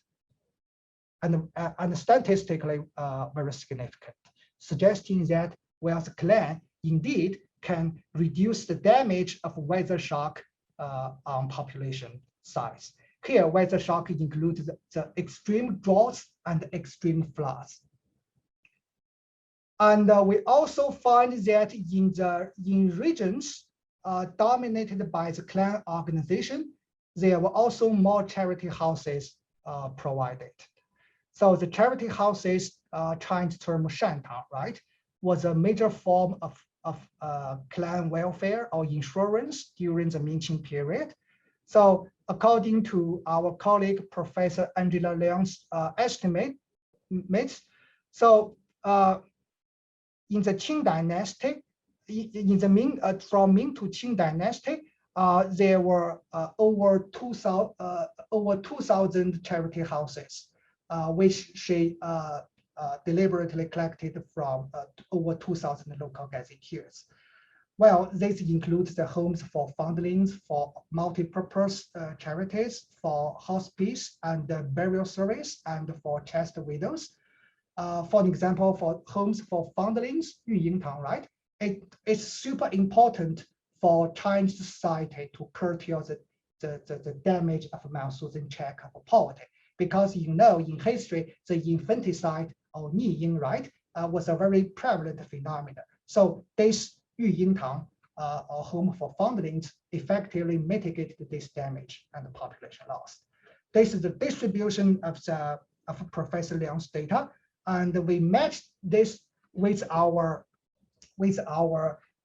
and statistically very significant, suggesting that, well, the clan indeed can reduce the damage of weather shock on population size. Here, weather shock includes the extreme droughts and extreme floods. And we also find that in regions dominated by the clan organization, there were also more charity houses provided. So the charity houses, Chinese term shantang, right, was a major form of clan welfare or insurance during the Mingqing period. So according to our colleague, Professor Angela Liang's estimates, so in the Qing dynasty, from Ming to Qing dynasty, there were over 2,000 charity houses, which she deliberately collected from over 2,000 local gazetteers. Well, this includes the homes for foundlings, for multi-purpose charities, for hospice and burial service, and for chaste widows. For example, for homes for foundlings, Yuyingtang, right? It's super important for Chinese society to curtail the damage of Malthusian check of poverty. Because you know, in history, the infanticide or Niying, right, was a very prevalent phenomenon. So this Yuyingtang, or home for foundlings, effectively mitigated this damage and population loss. This is the distribution of Professor Liang's data, and we matched this with our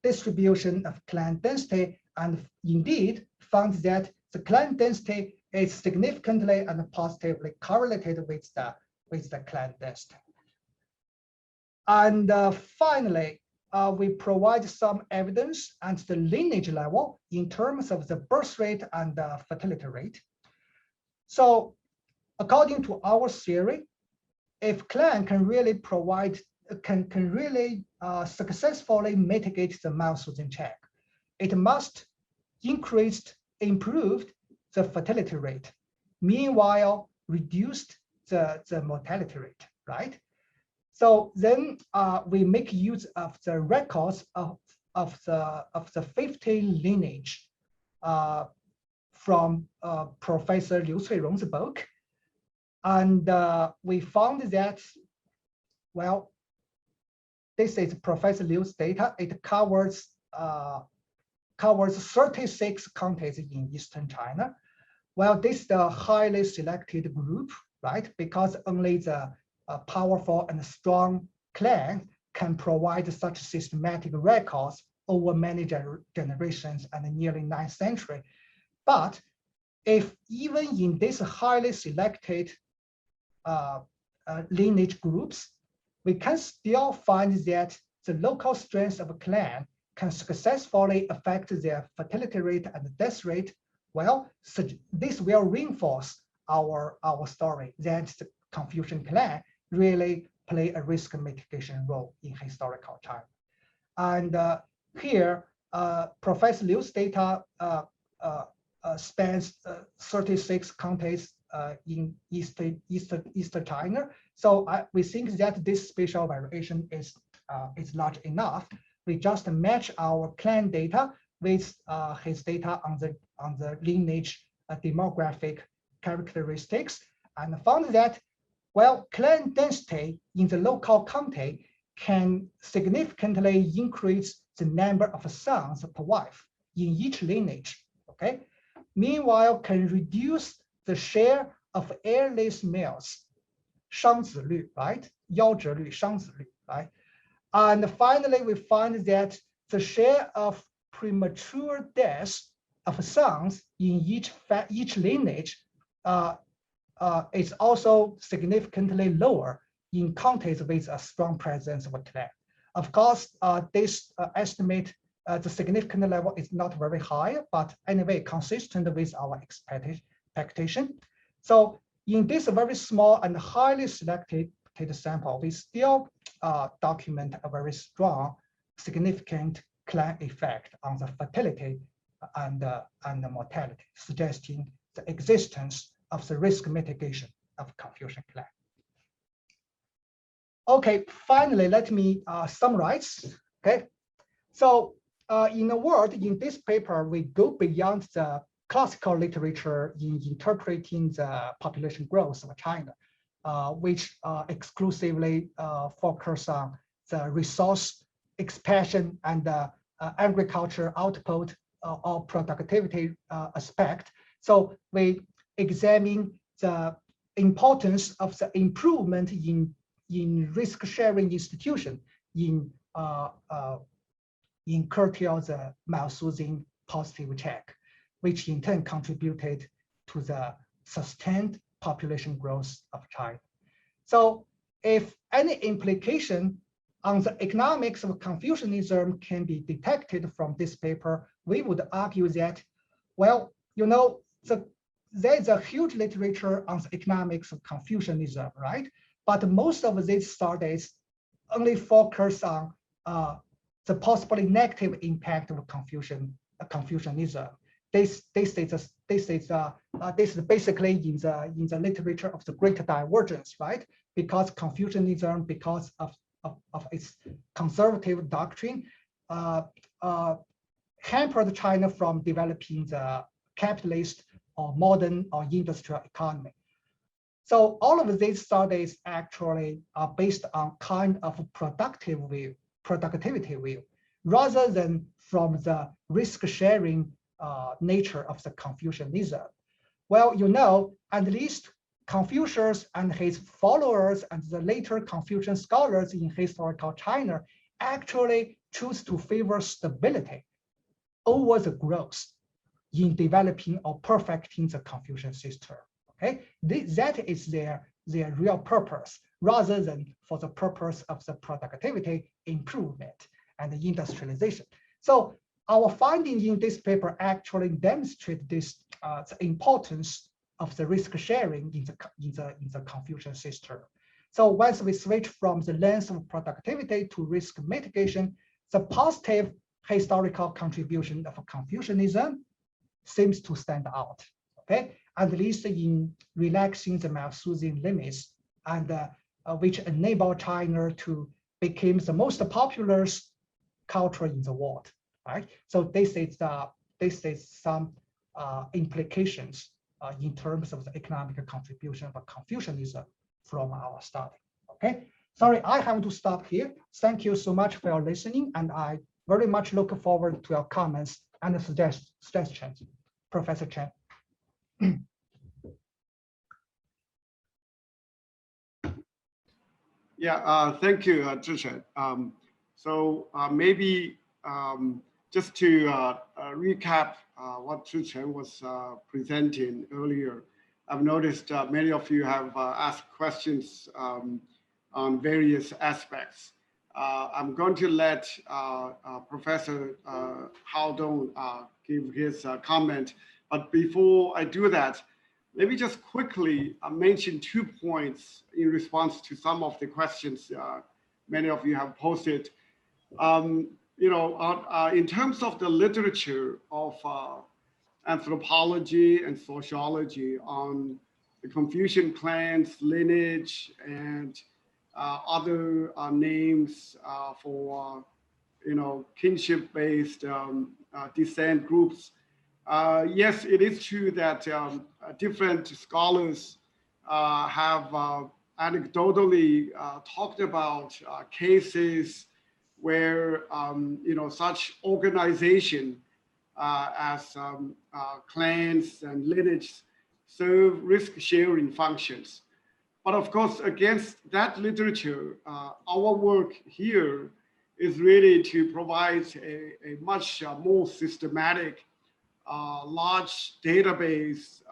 distribution of clan density, and indeed found that the clan density is significantly and positively correlated with the clan density. And finally, we provide some evidence at the lineage level in terms of the birth rate and fertility rate. So according to our theory, if clan can really provide, can really successfully mitigate the Malthusian check, it must improved the fertility rate, meanwhile reduced the mortality rate, right? So then we make use of the records of the 50 lineage from Professor Liu Cuirong's book. And we found that, well, this is Professor Liu's data. It covers 36 counties in Eastern China. Well, this is the highly selected group, right? Because only the powerful and strong clan can provide such systematic records over many generations and nearly 9th century. But if even in these highly selected lineage groups, we can still find that the local strength of a clan can successfully affect their fertility rate and death rate. Well, so this will reinforce our story that the Confucian clan really play a risk mitigation role in historical China. And here, Professor Liu's data spans 36 counties in Eastern China. So we think that this spatial variation is large enough. We just match our clan data with his data on the lineage demographic characteristics, and found that, well, clan density in the local county can significantly increase the number of sons per wife in each lineage. Okay, meanwhile, can reduce the share of heirless males, 伤子率, right? 夭折率, 伤子率, right? And finally, we find that the share of premature deaths of sons in each lineage is also significantly lower in counties with a strong presence of a clan. Of course, this estimate, the significant level is not very high, but anyway, consistent with our expectation. So in this very small and highly selected sample, we still document a very strong, significant clan effect on the fertility and the mortality, suggesting the existence of the risk mitigation of Confucian clan. Okay, finally, let me summarize. Okay, so in a word, in this paper, we go beyond the classical literature in interpreting the population growth of China, which exclusively focus on the resource expansion and agriculture output or productivity aspect. So we examine the importance of the improvement in risk-sharing institution in curtail the Malthusian positive check, which in turn contributed to the sustained population growth of China. So if any implication on the economics of Confucianism can be detected from this paper, we would argue that, well, you know, there's a huge literature on the economics of Confucianism, right? But most of these studies only focus on the possibly negative impact of Confucianism. This is basically in the literature of the great divergence, right? Because Confucianism, because of its conservative doctrine, hampered China from developing the capitalist or modern or industrial economy. So all of these studies actually are based on kind of productivity view, rather than from the risk-sharing nature of the Confucianism. Well, you know, at least Confucius and his followers and the later Confucian scholars in historical China actually choose to favor stability over the growth in developing or perfecting the Confucian system. Okay, that is their real purpose, rather than for the purpose of the productivity improvement and the industrialization. So our findings in this paper actually demonstrate this the importance of the risk sharing in the Confucian system. So once we switch from the lens of productivity to risk mitigation, the positive historical contribution of Confucianism seems to stand out. Okay, at least in relaxing the Malthusian limits, and which enable China to become the most populous culture in the world, right? So this is some implications in terms of the economic contribution of Confucianism from our study. Okay, sorry, I have to stop here. Thank you so much for your listening, and I very much look forward to your comments and suggestions, Professor Chen. Yeah, thank you, Chicheng. So maybe just to recap what Chicheng was presenting earlier, I've noticed many of you have asked questions on various aspects. I'm going to let Professor Hao Dong give his comment, but before I do that, let me just quickly mention 2 points in response to some of the questions many of you have posted. In terms of the literature of anthropology and sociology on the Confucian clans, lineage, and other names for kinship-based descent groups. Yes, it is true that different scholars have anecdotally talked about cases where such organization as clans and lineages serve risk-sharing functions. But of course, against that literature, our work here is really to provide a much more systematic, large database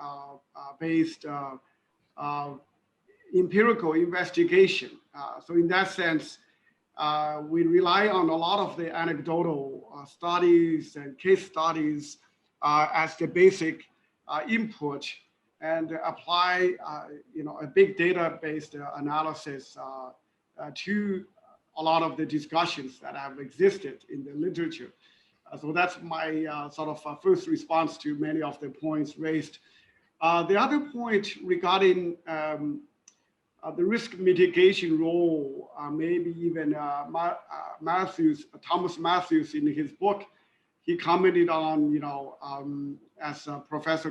based empirical investigation. So in that sense, we rely on a lot of the anecdotal studies and case studies as the basic input, and apply a big data-based analysis to a lot of the discussions that have existed in the literature. So that's my sort of first response to many of the points raised. The other point regarding the risk mitigation role, maybe even Thomas Malthus in his book, he commented on, as Professor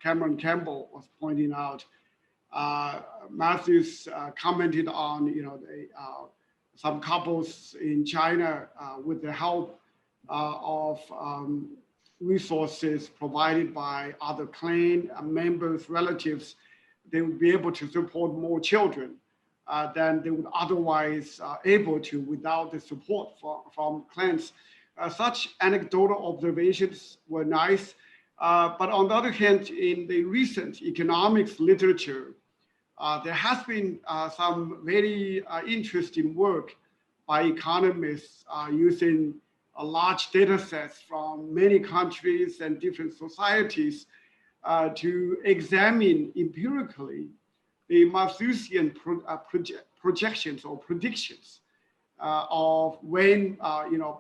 Cameron Campbell was pointing out, Malthus commented on, some couples in China with the help of resources provided by other clan members, relatives, they would be able to support more children than they would otherwise able to without the support from clans. Such anecdotal observations were nice, but on the other hand, in the recent economics literature, there has been some very interesting work by economists using large data sets from many countries and different societies to examine empirically the Malthusian projections or predictions of when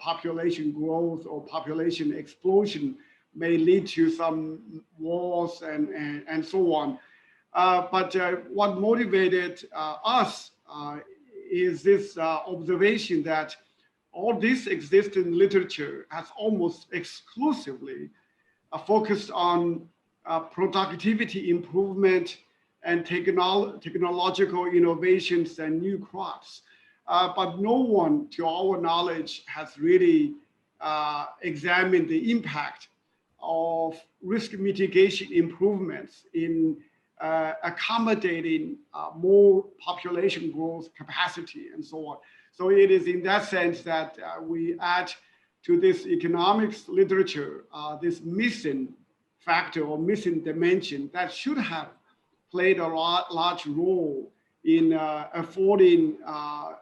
population growth or population explosion may lead to some wars and so on. But what motivated us is this observation that all this existing literature has almost exclusively focused on productivity improvement and technological innovations and new crops. But no one, to our knowledge, has really examined the impact of risk mitigation improvements in accommodating more population growth capacity and so on. So it is in that sense that we add to this economics literature this missing factor or missing dimension that should have played a large role in affording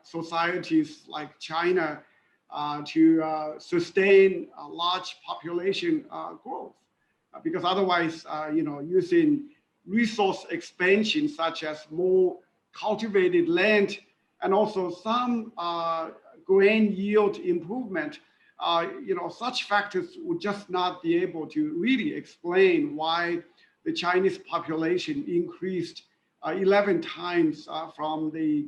societies like China to sustain a large population growth. Because otherwise, using resource expansion such as more cultivated land and also some grain yield improvement, such factors would just not be able to really explain why the Chinese population increased 11 times from the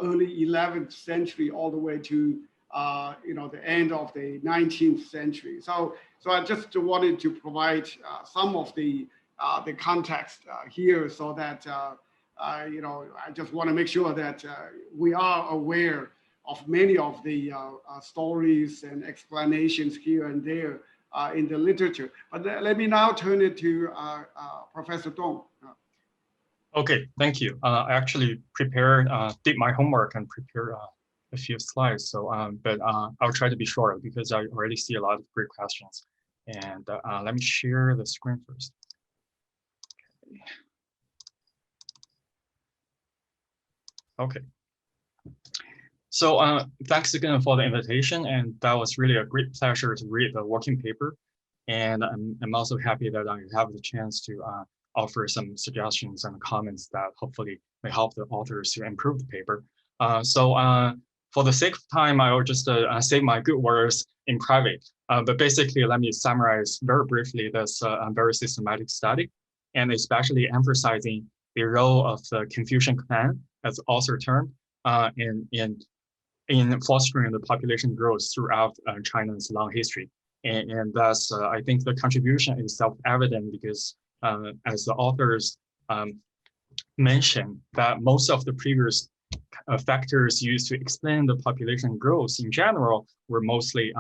early 11th century all the way to the end of the 19th century. So I just wanted to provide some of the context here, so that I just want to make sure that we are aware of many of the stories and explanations here and there in the literature. But let me now turn it to Professor Dong. Okay, thank you. I actually prepared, did my homework and prepared a few slides. So, but I'll try to be short because I already see a lot of great questions. And let me share the screen first. Okay. So thanks again for the invitation, and that was really a great pleasure to read the working paper. And I'm also happy that I have the chance to offer some suggestions and comments that hopefully may help the authors to improve the paper. So for the sake of time, I will just say my good words in private. But basically, let me summarize very briefly this very systematic study, and especially emphasizing the role of the Confucian clan, as author termed, in fostering the population growth throughout China's long history. And thus, I think the contribution is self-evident because as the authors mentioned, that most of the previous factors used to explain the population growth in general were mostly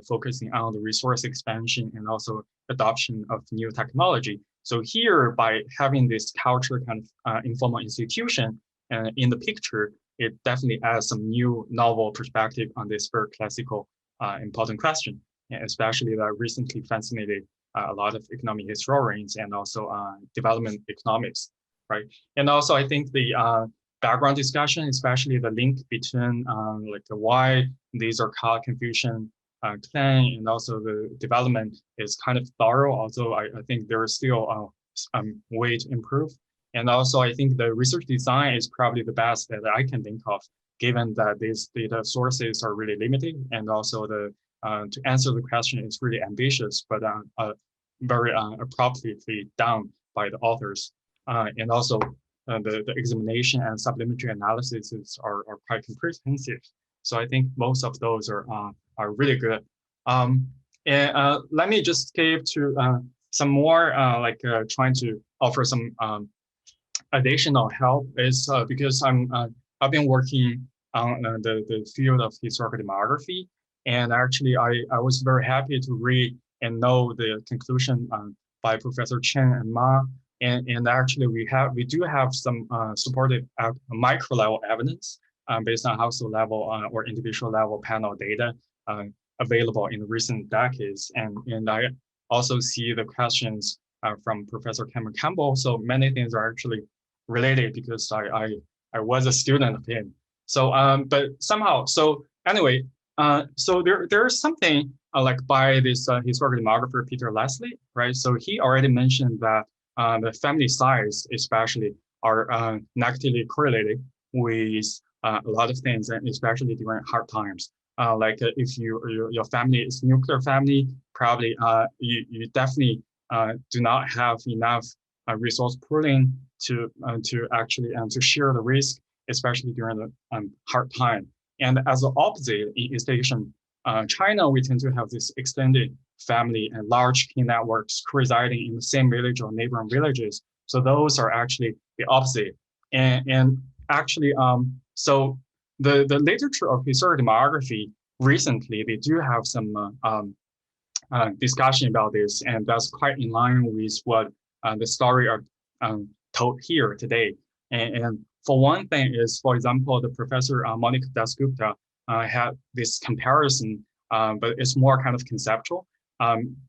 focusing on the resource expansion and also adoption of new technology. So here, by having this culture kind of informal institution in the picture, it definitely adds some new novel perspective on this very classical important question, especially that recently fascinated a lot of economic historians and also development economics, right? And also I think the background discussion, especially the link between why these are called Confucian clan and also the development is kind of thorough, although I think there is still a way to improve. And also, I think the research design is probably the best that I can think of, given that these data sources are really limited, and also the to answer the question is really ambitious, but very appropriately done by the authors. And also, the examination and supplementary analysis are quite comprehensive. So I think most of those are really good. And let me just give to some more trying to offer some additional help is because I've been working on the field of historical demography, and actually I was very happy to read and know the conclusion by Professor Chen and Ma, and actually we do have some supportive micro level evidence based on household level or individual level panel data available in recent decades, and I also see the questions from Professor Cameron Campbell. So many things are actually related because I was a student of him. So but somehow, so anyway, so there is something like by this historical demographer Peter Leslie, right? So he already mentioned that the family size especially are negatively correlated with a lot of things, and especially during hard times. If your family is nuclear family, probably you definitely do not have enough resource pooling to actually to share the risk, especially during the hard time. And as the opposite in East Asian China, we tend to have this extended family and large kin networks residing in the same village or neighboring villages. So those are actually the opposite. And actually, so the literature of historical demography recently, they do have some discussion about this, and that's quite in line with what the story are told here today. And for one thing is, for example, the professor Monica Dasgupta had this comparison, but it's more kind of conceptual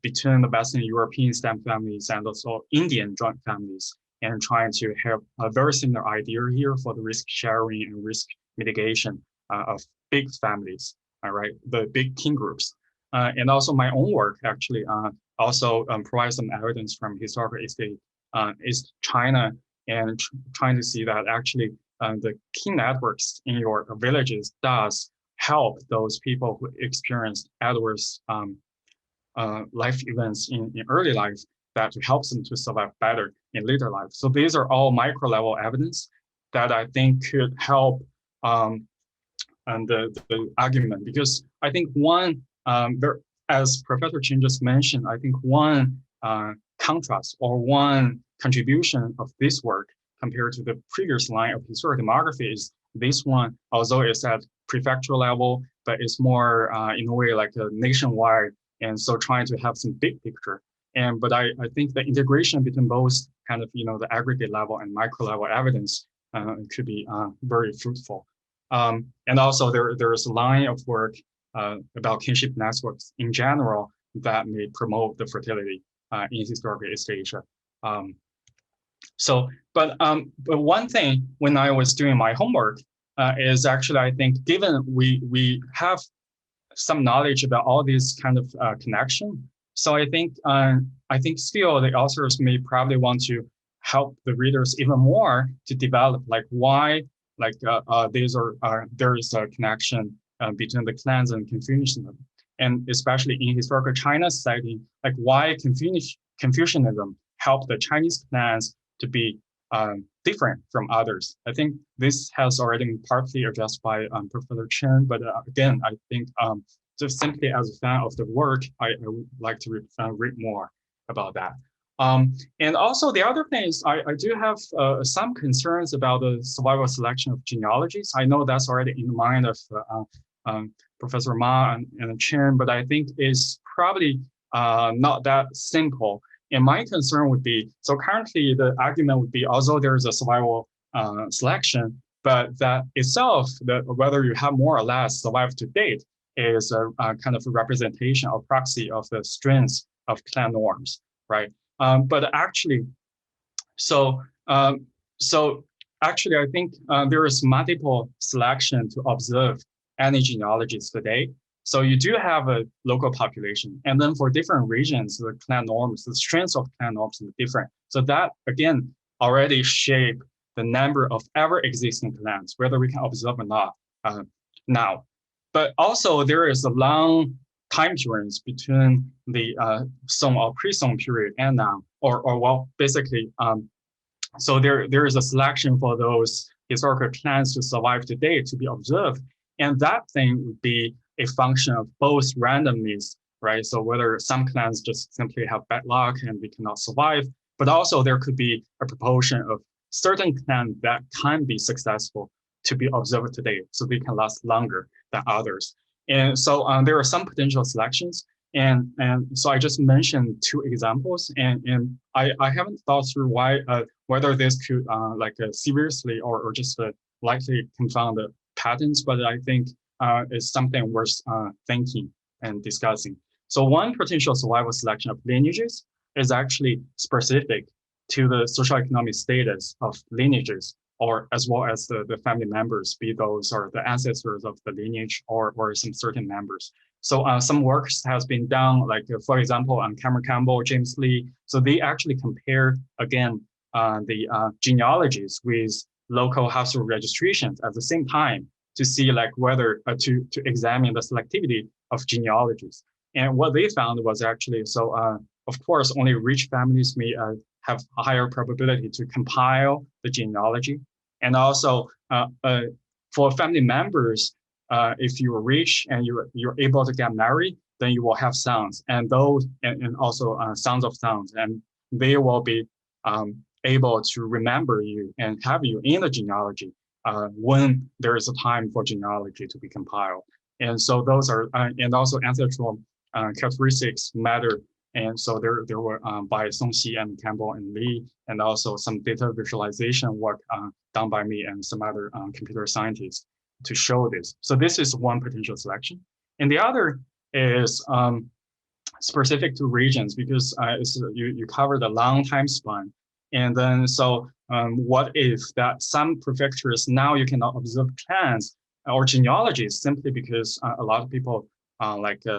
between the Western European stem families and also Indian joint families, and trying to have a very similar idea here for the risk sharing and risk mitigation of big families, right? The big kin groups. And also my own work actually also provides some evidence from historical East China, and trying to see that actually the kin networks in your villages does help those people who experienced adverse life events in early life, that helps them to survive better in later life. So these are all micro level evidence that I think could help and the argument, because I think one, as Professor Chen just mentioned, I think one contrast or one contribution of this work compared to the previous line of historical demography is this one, although it's at prefectural level, but it's more in a way like a nationwide, and so trying to have some big picture. But I think the integration between both kind of, the aggregate level and micro level evidence could be very fruitful. And also there's a line of work about kinship networks in general that may promote the fertility in historical East Asia. But one thing when I was doing my homework is actually, I think, given we have some knowledge about all these kind of connection, so I think still the authors may probably want to help the readers even more to develop like why there is a connection between the clans and Confucianism, and especially in historical China society, like why Confucianism helped the Chinese clans to be different from others. I think this has already been partly addressed by Professor Chen, but again, I think just simply as a fan of the work, I would like to read more about that. And also the other thing is I do have some concerns about the survival selection of genealogies. I know that's already in the mind of Professor Ma and Chen, but I think it's probably not that simple. And my concern would be, so currently the argument would be, although there's a survival selection, but that itself, whether you have more or less survived to date, is a kind of a representation or proxy of the strengths of clan norms, right? But actually, so actually, I think there is multiple selection to observe any genealogies today. So you do have a local population, and then for different regions, the clan norms, the strengths of clan norms are different. So that again already shape the number of ever existing clans, whether we can observe or not now. But also there is a long time periods between the Song or pre-Song period and now, or well, basically, so there is a selection for those historical clans to survive today to be observed, and that thing would be a function of both randomness, right? So whether some clans just simply have bad luck and they cannot survive, but also there could be a proportion of certain clans that can be successful to be observed today, so they can last longer than others. And so there are some potential selections. And so I just mentioned two examples, and I haven't thought through why whether this could seriously or just likely confound the patterns, but I think it's something worth thinking and discussing. So one potential survival selection of lineages is actually specific to the social economic status of lineages, or as well as the family members, be those or the ancestors of the lineage or some certain members. So some works has been done, like for example, on Cameron Campbell, James Lee. So they actually compare again the genealogies with local household registrations at the same time to see like whether to examine the selectivity of genealogies. And what they found was actually, so of course, only rich families may have a higher probability to compile the genealogy. And also for family members, if you're rich and you're able to get married, then you will have sons, and those and also sons of sons, and they will be able to remember you and have you in the genealogy when there is a time for genealogy to be compiled. And so those are, and also ancestral characteristics matter. And so there were by Song Xi and Campbell and Lee, and also some data visualization work done by me and some other computer scientists to show this. So this is one potential selection. And the other is specific to regions, because you cover the long time span. And then so what if that some prefectures now you cannot observe clans or genealogies simply because a lot of people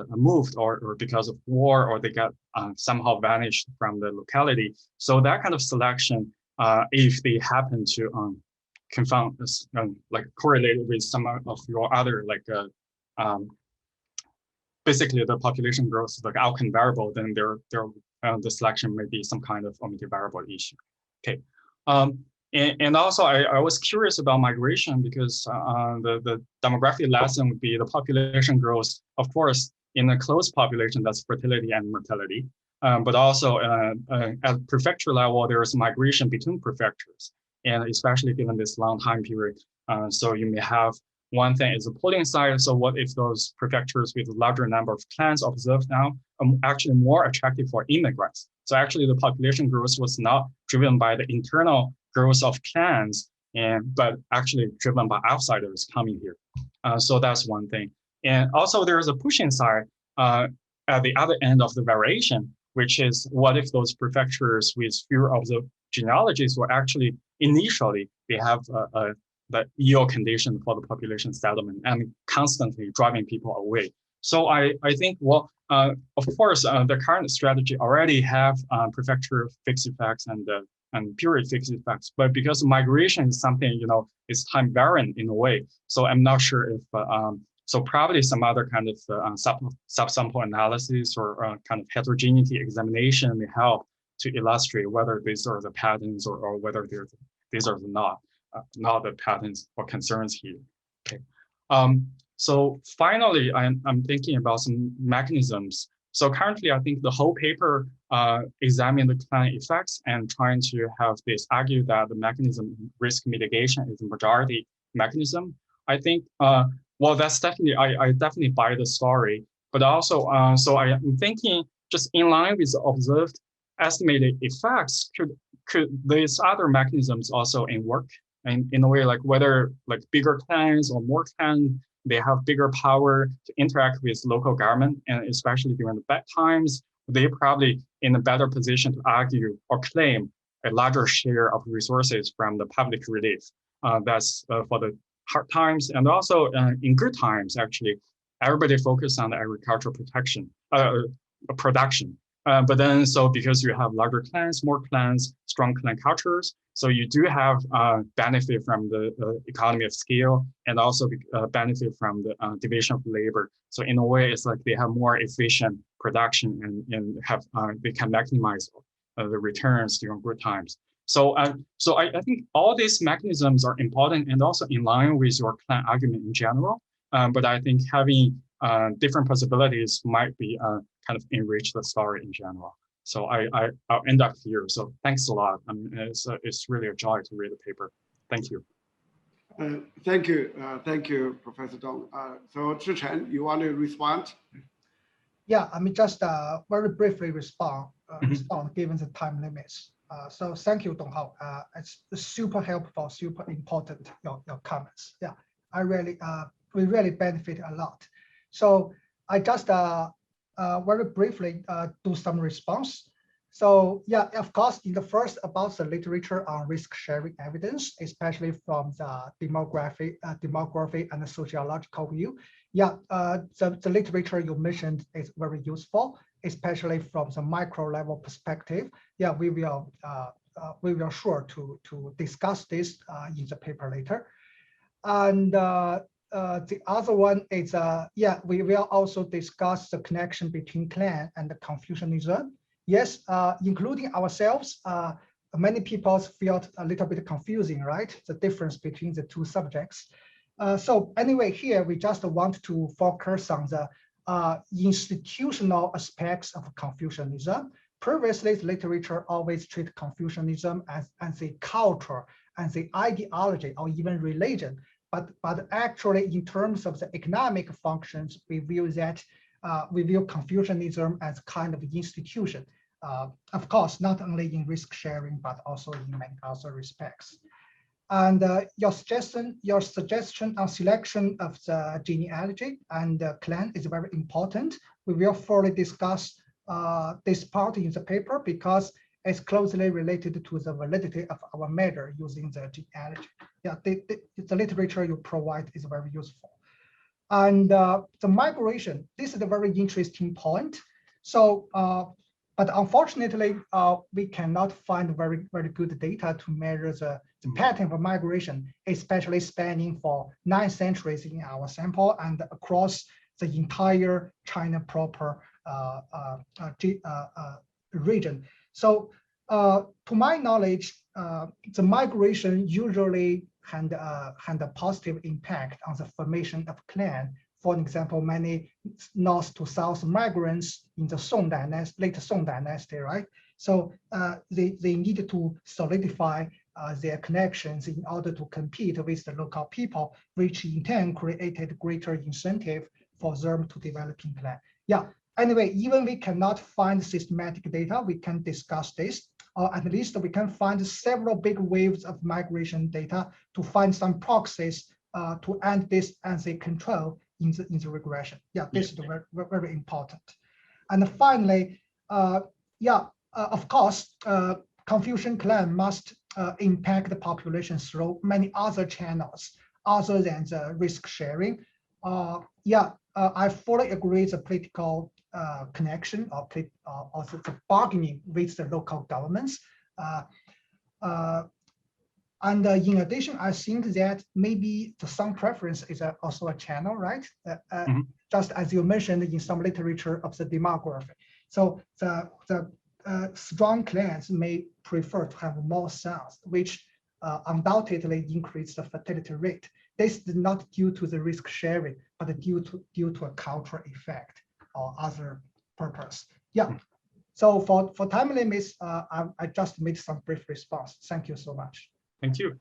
moved or because of war, or they got somehow vanished from the locality. So that kind of selection, if they happen to confound, correlated with some of your other basically the population growth, like outcome variable, then there the selection may be some kind of omitted variable issue. Okay. And also, I was curious about migration because the demographic lesson would be the population growth, of course, in a closed population, that's fertility and mortality. But also at prefecture level, there's migration between prefectures, and especially given this long time period. So you may have one thing is the polling side. So what if those prefectures with a larger number of clans observed now are actually more attractive for immigrants? So actually the population growth was not driven by the internal growth of clans, but actually driven by outsiders coming here. So that's one thing. And also there is a pushing side at the other end of the variation, which is what if those prefectures with fewer observed genealogies were actually initially, they have the ideal condition for the population settlement and constantly driving people away. So I think, well, of course, the current strategy already have prefecture fixed effects and period fixed effects, but because migration is something, you know, it's time variant in a way. So I'm not sure if, so probably some other kind of subsample analysis or kind of heterogeneity examination may help to illustrate whether these are the patterns or whether these are not the patterns or concerns here. Okay. So finally, I'm thinking about some mechanisms. So currently, I think the whole paper examine the clan effects and trying to have this argue that the mechanism risk mitigation is a majority mechanism. I think, well, that's definitely, I definitely buy the story, but also, so I'm thinking just in line with observed estimated effects, could these other mechanisms also work? And in a way, like whether like bigger clans or more clans, they have bigger power to interact with local government, and especially during the bad times, they're probably in a better position to argue or claim a larger share of resources from the public relief. That's for the hard times, and also in good times, actually, everybody focused on the agricultural production. But then, so because you have larger clans, more clans, strong clan cultures, so you do have benefit from the economy of scale, and also benefit from the division of labor. So in a way, it's like they have more efficient production and have they can maximize the returns during good times. So, so I think all these mechanisms are important and also in line with your clan argument in general. But I think having different possibilities might be kind of enrich the story in general. So I'll end up here. So thanks a lot. It's really a joy to read the paper. Thank you. Thank you, Professor Dong. So Chicheng, you want to respond? Yeah, I mean, just very briefly respond given the time limits. So thank you, Donghao. It's super helpful, super important, your comments. Yeah, we really benefit a lot. So I just very briefly do some response. So yeah, of course, in the first about the literature on risk sharing evidence, especially from the demography and the sociological view. Yeah, the literature you mentioned is very useful, especially from the micro level perspective. Yeah, we will sure to discuss this in the paper later. And the other one is, yeah, we will also discuss the connection between clan and the Confucianism. Yes, including ourselves, many people felt a little bit confusing, right? The difference between the two subjects. So anyway, here we just want to focus on the institutional aspects of Confucianism. Previously, the literature always treat Confucianism as a culture and the ideology or even religion. But actually, in terms of the economic functions, we view Confucianism as kind of institution. Of course, not only in risk sharing, but also in many other respects. And your suggestion on selection of the genealogy and the clan is very important. We will fully discuss this part in the paper because it's closely related to the validity of our measure using the genealogy. Yeah, the literature you provide is very useful. And the migration, this is a very interesting point. So, but unfortunately, we cannot find very good data to measure the pattern of migration, especially spanning for 9 centuries in our sample and across the entire China proper region. So to my knowledge, the migration usually had a positive impact on the formation of clan. For example, many north to south migrants in the Song dynasty, late Song dynasty, right? So they needed to solidify their connections in order to compete with the local people, which in turn created greater incentive for them to develop in clan. Yeah. Anyway, even we cannot find systematic data, we can discuss this, or at least we can find several big waves of migration data to find some proxies to end this as a control in the regression. Yeah, this is very, very important. And finally, of course, Confucian clan must impact the population through many other channels other than the risk sharing. I fully agree the political connection or also the bargaining with the local governments. And in addition, I think that maybe the song preference is also a channel, right? Just as you mentioned in some literature of the demography. So the strong clans may prefer to have more sons, which undoubtedly increase the fertility rate. This is not due to the risk sharing, but due to a cultural effect or other purpose. Yeah. So for time limits, I just made some brief response. Thank you so much. Thank you.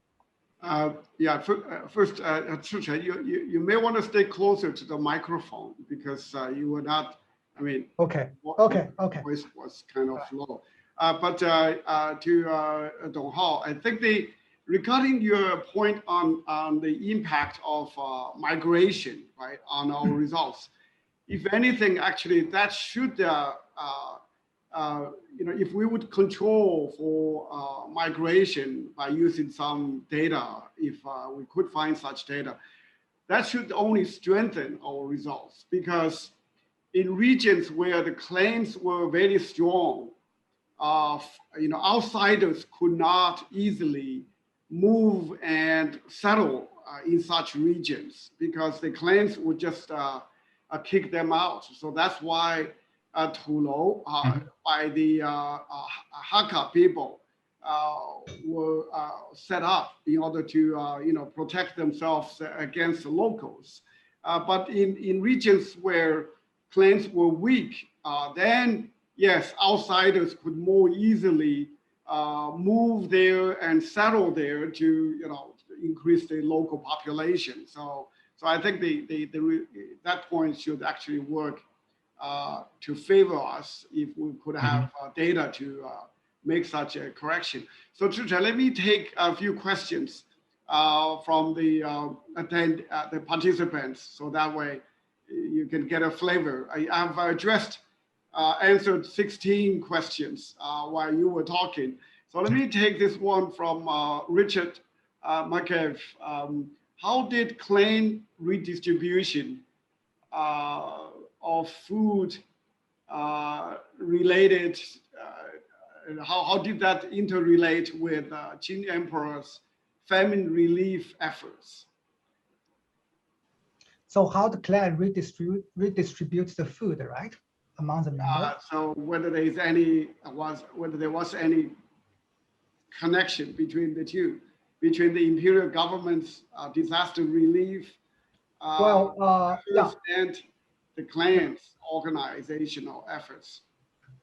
First, Chicheng, you may want to stay closer to the microphone because you were not. I mean. Okay. Voice was kind of low. But to Dong Hao, I think regarding your point on the impact of migration, right, on our results, if anything, actually, that should, if we would control for migration by using some data, if we could find such data, that should only strengthen our results, because in regions where the claims were very strong, outsiders could not easily move and settle in such regions because the claims would just kick them out. So that's why Tulo by the Hakka people were set up in order to protect themselves against the locals. But in regions where claims were weak, then yes, outsiders could more easily move there and settle there to increase the local population. So I think that point should actually work to favor us if we could have data to make such a correction. So Chicheng, let me take a few questions from the participants, so that way you can get a flavor. I've answered 16 questions while you were talking. So let me take this one from Richard Makev. How did clan redistribution of food related, how did that interrelate with Qing Emperor's famine relief efforts? So how the clan redistributes the food, right, among the members? So whether there was any connection between the two, between the imperial government's disaster relief and the clan's organizational efforts.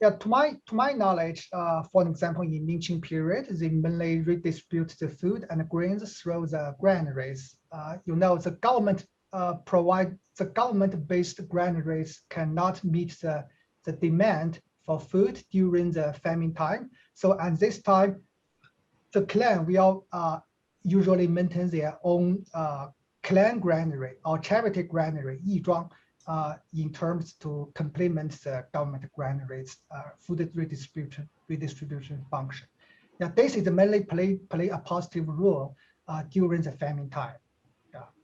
Yeah, to my knowledge, for example, in Ming period, they mainly redistribute the food and grains through the granaries. The government the government-based granaries cannot meet the demand for food during the famine time. So at this time, the clan will usually maintain their own clan granary or charity granary, 义庄, in terms to complement the government granaries food redistribution function. Yeah, this is mainly play a positive role during the famine time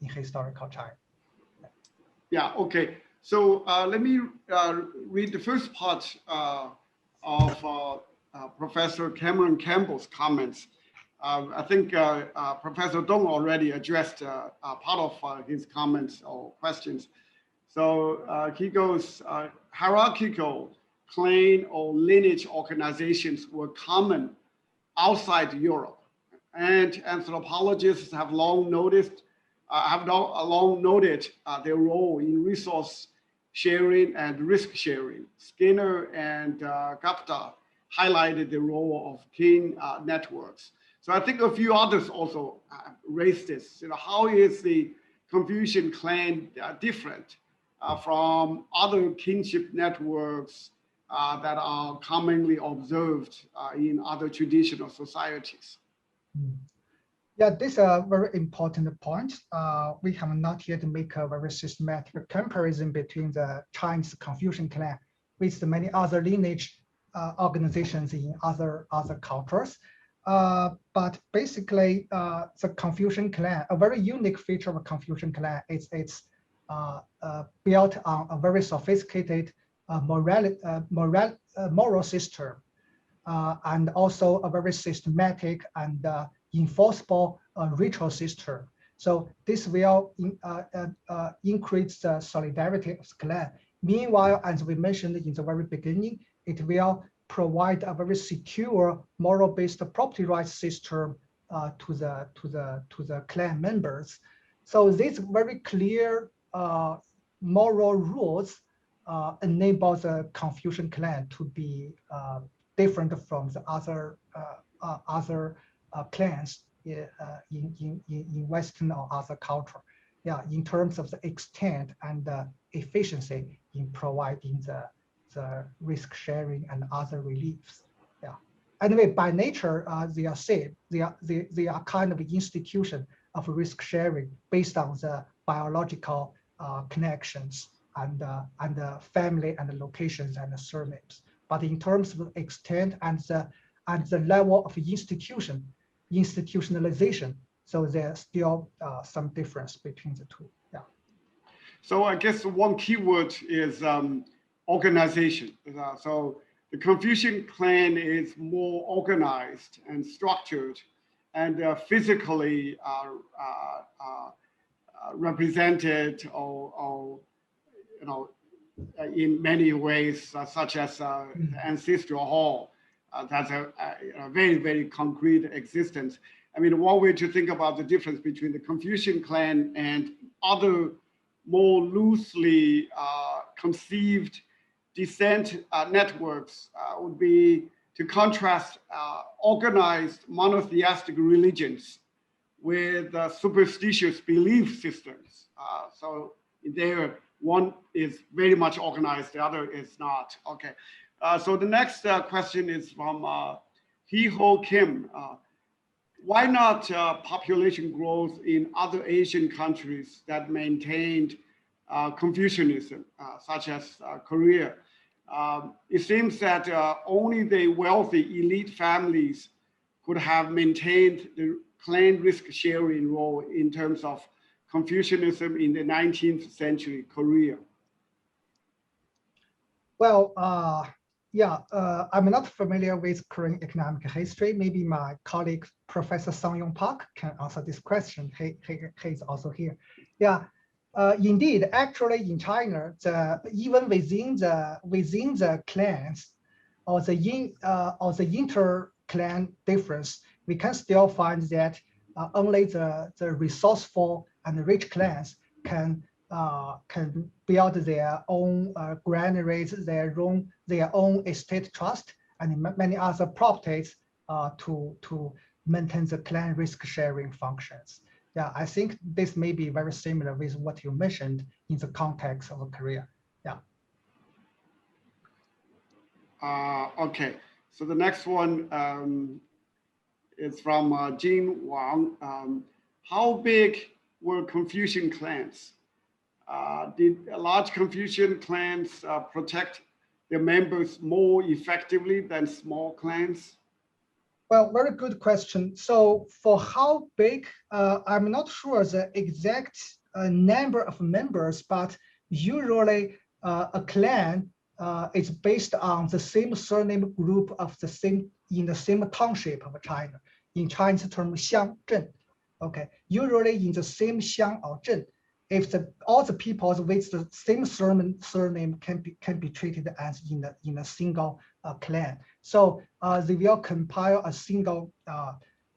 in historical time. Yeah, okay. So let me read the first part of Professor Cameron Campbell's comments. I think Professor Dong already addressed part of his comments or questions. So he goes, hierarchical clan or lineage organizations were common outside Europe. And anthropologists have long noted their role in resource sharing and risk sharing. Skinner and Gupta highlighted the role of kin networks. So I think a few others also raised this. How is the Confucian clan different from other kinship networks that are commonly observed in other traditional societies? Yeah, this is a very important point. We have not yet make a very systematic comparison between the Chinese Confucian clan with the many other lineage organizations in other cultures. But basically, the Confucian clan, a very unique feature of a Confucian clan is it's built on a very sophisticated moral system, and also a very systematic and enforceable ritual system. So this will increase the solidarity of the clan. Meanwhile, as we mentioned in the very beginning, it will provide a very secure moral-based property rights system to the clan members. So these very clear moral rules enable the Confucian clan to be different from the other clans in Western or other culture. Yeah, in terms of the extent and the efficiency in providing the risk sharing and other reliefs. Yeah. Anyway, by nature, they are kind of institution of risk sharing based on the biological connections and the family and the locations and the surnames. But in terms of extent and the level of institutionalization, so there's still some difference between the two. Yeah. So I guess one keyword is organization. So the Confucian clan is more organized and structured and physically represented or in many ways, such as the ancestral hall. That's a very, very concrete existence. I mean, one way to think about the difference between the Confucian clan and other more loosely conceived descent networks would be to contrast organized monotheistic religions with superstitious belief systems. So there, one is very much organized, the other is not. Okay. So the next question is from Hee-Ho Kim. Why not population growth in other Asian countries that maintained Confucianism, such as Korea? It seems that only the wealthy elite families could have maintained the clan risk sharing role in terms of Confucianism in the 19th century Korea. Well, yeah, I'm not familiar with Korean economic history. Maybe my colleague, Professor Sung-Yong Park, can answer this question. He's also here. Yeah, indeed, actually in China, even within the clans or the inter-clan difference, we can still find that only the resourceful and rich clans can build their own granaries, their own estate trust, and many other properties to maintain the clan risk sharing functions. Yeah, I think this may be very similar with what you mentioned in the context of Korea. Yeah. Okay, so the next one is from Jin Wang. How big were Confucian clans? Did large Confucian clans protect their members more effectively than small clans? Well, very good question. So for how big, I'm not sure the exact number of members, but usually a clan is based on the same surname group of in the same township of China. In Chinese term, xiang, zhen. Okay, usually in the same xiang or zhen, if all the people with the same surname can be treated as in a single clan. So they will compile a single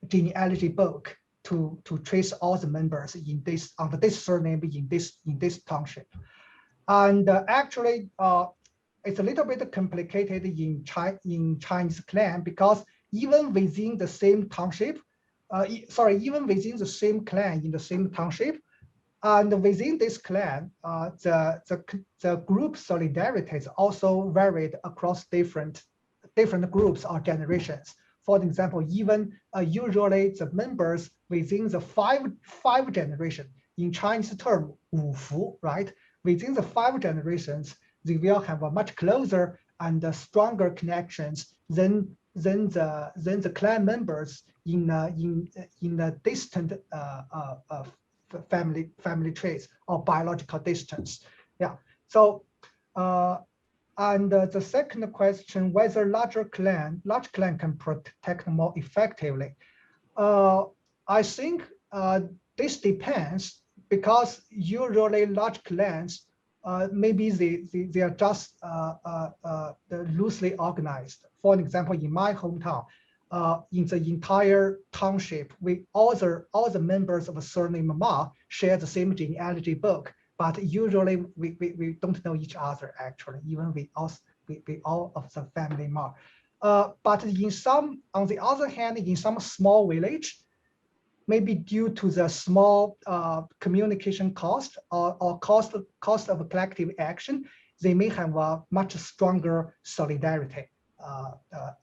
genealogy book to trace all the members in this under this surname in this township. And actually, it's a little bit complicated in Chinese clan, because even within the same township, even within the same clan in the same township, and within this clan, the group solidarities also varied across different groups or generations. For example, even usually the members within the five generation, in Chinese term, 五福, right? Within the 5 generations, they will have a much closer and stronger connections than the clan members in the distant family traits or biological distance. Yeah. So and the second question, whether large clan can protect more effectively. I think this depends, because usually large clans, maybe they are just loosely organized. For example, in my hometown, in the entire township, all the members of a surname Ma share the same genealogy book, but usually we don't know each other actually, even we all of the family Ma. But on the other hand, in some small village, maybe due to the small communication cost or cost of collective action, they may have a much stronger solidarity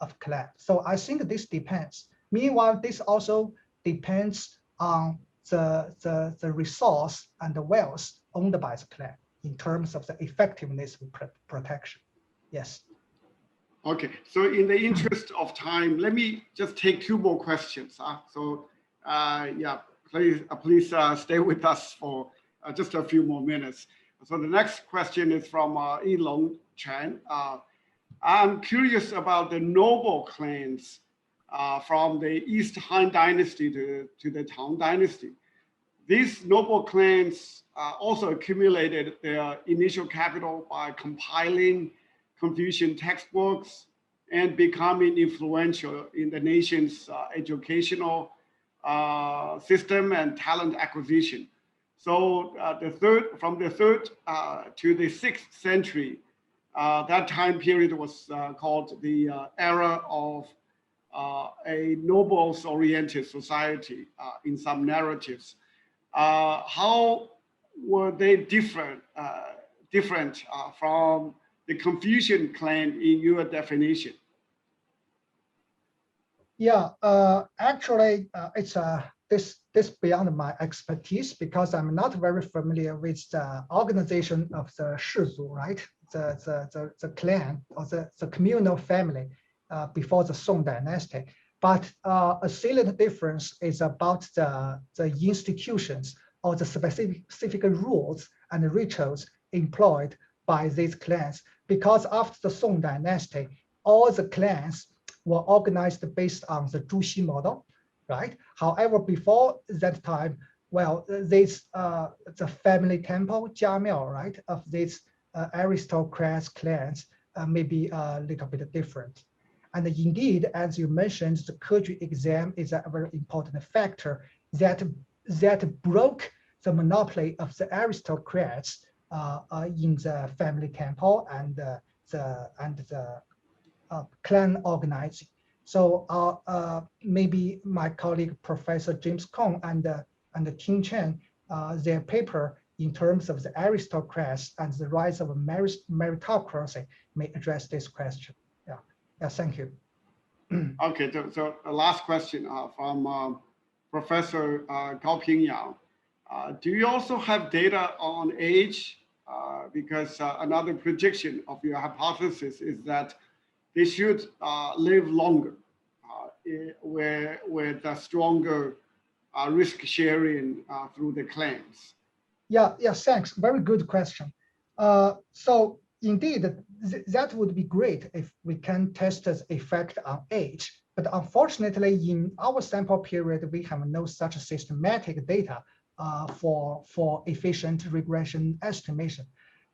of clan. So I think this depends. Meanwhile, this also depends on the resource and the wealth owned by the clan in terms of the effectiveness of protection. Yes. Okay, so in the interest of time, let me just take 2 more questions. So yeah, please stay with us for just a few more minutes. So the next question is from Zhiwu Chen. I'm curious about the noble clans from the East Han Dynasty to the Tang Dynasty. These noble clans also accumulated their initial capital by compiling Confucian textbooks and becoming influential in the nation's educational system and talent acquisition. So from the 3rd to the 6th century, that time period was called the era of a nobles-oriented society in some narratives. How were they different from the Confucian clan in your definition? Yeah, actually, it's this beyond my expertise, because I'm not very familiar with the organization of the Shizu, right? The clan or the communal family before the Song Dynasty. But a salient difference is about the institutions or the specific rules and rituals employed by these clans. Because after the Song Dynasty, all the clans were organized based on the Zhuxi model, right? However, before that time, well, this the family temple, Jiamiao, right, of these aristocrats clans may be a little bit different. And indeed, as you mentioned, the Keju exam is a very important factor that broke the monopoly of the aristocrats in the family temple and the clan organizing. So maybe my colleague Professor James Kong and King Chen, their paper in terms of the aristocrats and the rise of meritocracy may address this question. Yeah, thank you. Okay, so the last question from Professor Gao Pingyang. Do you also have data on age? Because another prediction of your hypothesis is that they should live longer with a stronger risk sharing through the clans. Yeah, thanks. Very good question. So indeed, that would be great if we can test the effect on age. But unfortunately, in our sample period, we have no such systematic data for efficient regression estimation.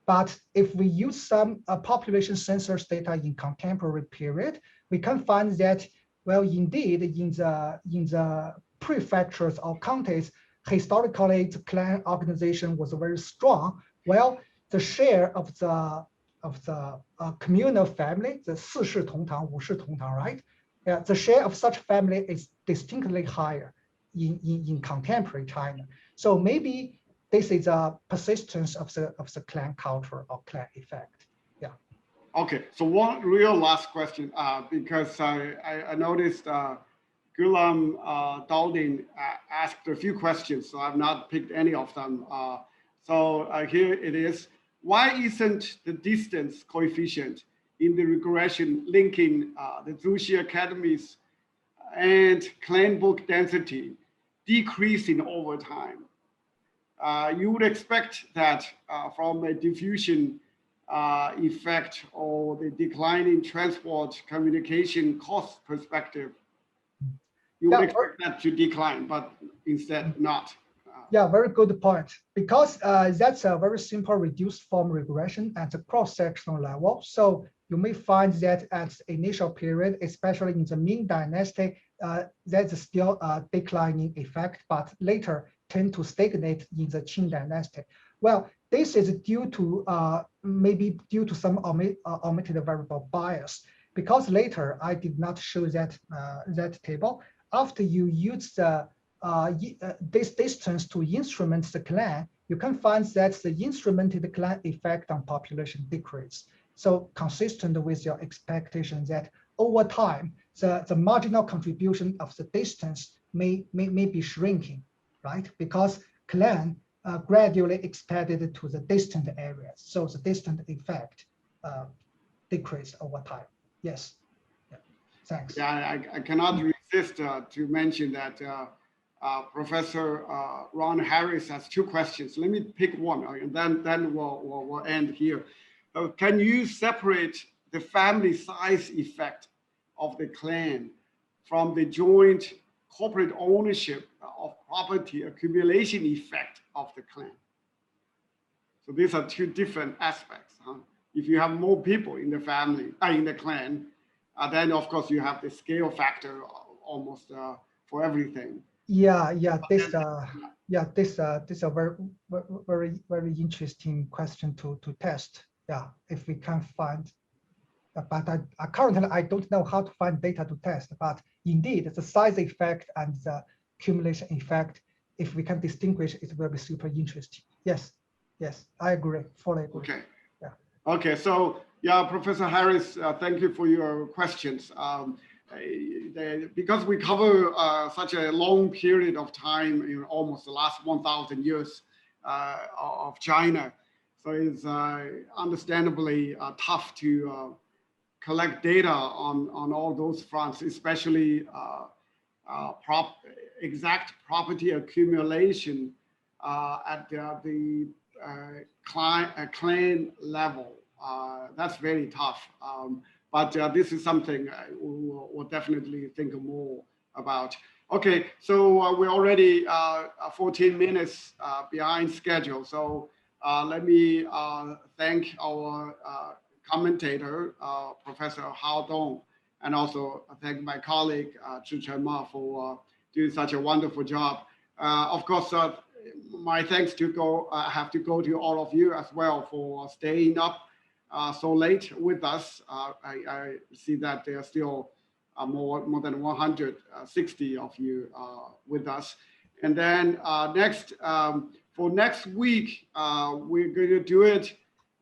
But if we use some population census data in contemporary period, we can find that, well, indeed, in the prefectures or counties, historically the clan organization was very strong. Well, the share of the communal family, the 四世同堂, 五世同堂, right? Yeah, the share of such family is distinctly higher in contemporary China. So maybe this is a persistence of the clan culture or clan effect. Yeah. Okay, so one real last question, because I noticed Gulam Daldin asked a few questions, so I've not picked any of them. So here it is. Why isn't the distance coefficient in the regression linking the Zushi academies and clan book density decreasing over time? You would expect that from a diffusion effect or the declining transport communication cost perspective, you would expect that to decline, but instead not. Yeah, very good point. Because that's a very simple reduced form regression at the cross-sectional level. So you may find that at initial period, especially in the Ming Dynasty, there's still a declining effect, but later tend to stagnate in the Qing Dynasty. Well, this is due to maybe due to some omitted variable bias, because later I did not show that that table. After you use the this distance to instrument the clan, you can find that the instrumented clan effect on population decrease. So consistent with your expectation that over time, the marginal contribution of the distance may be shrinking, right? Because clan gradually expanded to the distant areas. So the distant effect decreased over time. Yes. Yeah. Thanks. Yeah, I cannot resist to mention that Professor Ron Harris has two questions. Let me pick one, and then we'll end here. Can you separate the family size effect of the clan from the joint corporate ownership of property accumulation effect of the clan? So these are two different aspects. If you have more people in the family, in the clan, then of course you have the scale factor almost for everything. Yeah, this is a very interesting question to test. Yeah, if we can find, but currently I don't know how to find data to test. But indeed, the size effect and the accumulation effect, if we can distinguish, it will be super interesting. Yes, I agree, fully agree. Okay. Yeah. Okay, so yeah, Professor Harris, thank you for your questions. Because we cover such a long period of time, almost the last 1,000 years of China, so it's understandably tough to collect data on all those fronts, especially exact property accumulation at the clan level. That's very tough. But this is something we'll definitely think more about. Okay, so we're already 14 minutes behind schedule. So let me thank our commentator, Professor Hao Dong, and also thank my colleague, Chicheng Ma, for doing such a wonderful job. Of course, my thanks have to go to all of you as well for staying up so late with us. I see that there are still more than 160 of you with us. And then for next week, we're going to do it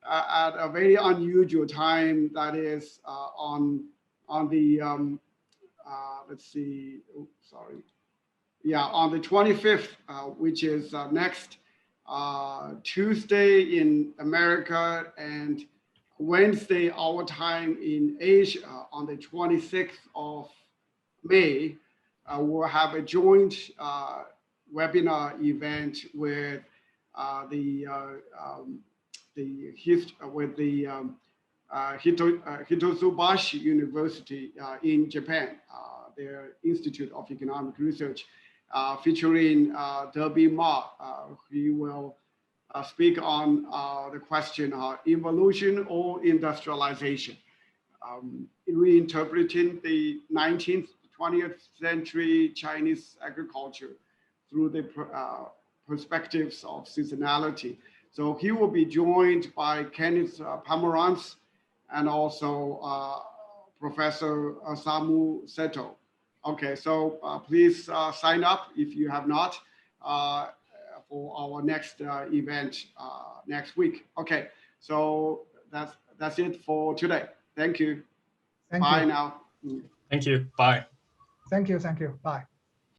at a very unusual time. That is on the let's see, sorry. Yeah, on the 25th, which is next Tuesday in America and Wednesday, our time in Asia, on the 26th of May, we'll have a joint webinar event with the Hitotsubashi University in Japan, their Institute of Economic Research. featuring Zhiwu Ma. He will speak on the question evolution or industrialization, reinterpreting the 19th, 20th century Chinese agriculture through the perspectives of seasonality. So he will be joined by Kenneth Pomerantz and also Professor Samu Seto. Okay, so please sign up if you have not for our next event next week. Okay, so that's it for today. Thank you. Bye now. Thank you. Bye. Thank you. Bye.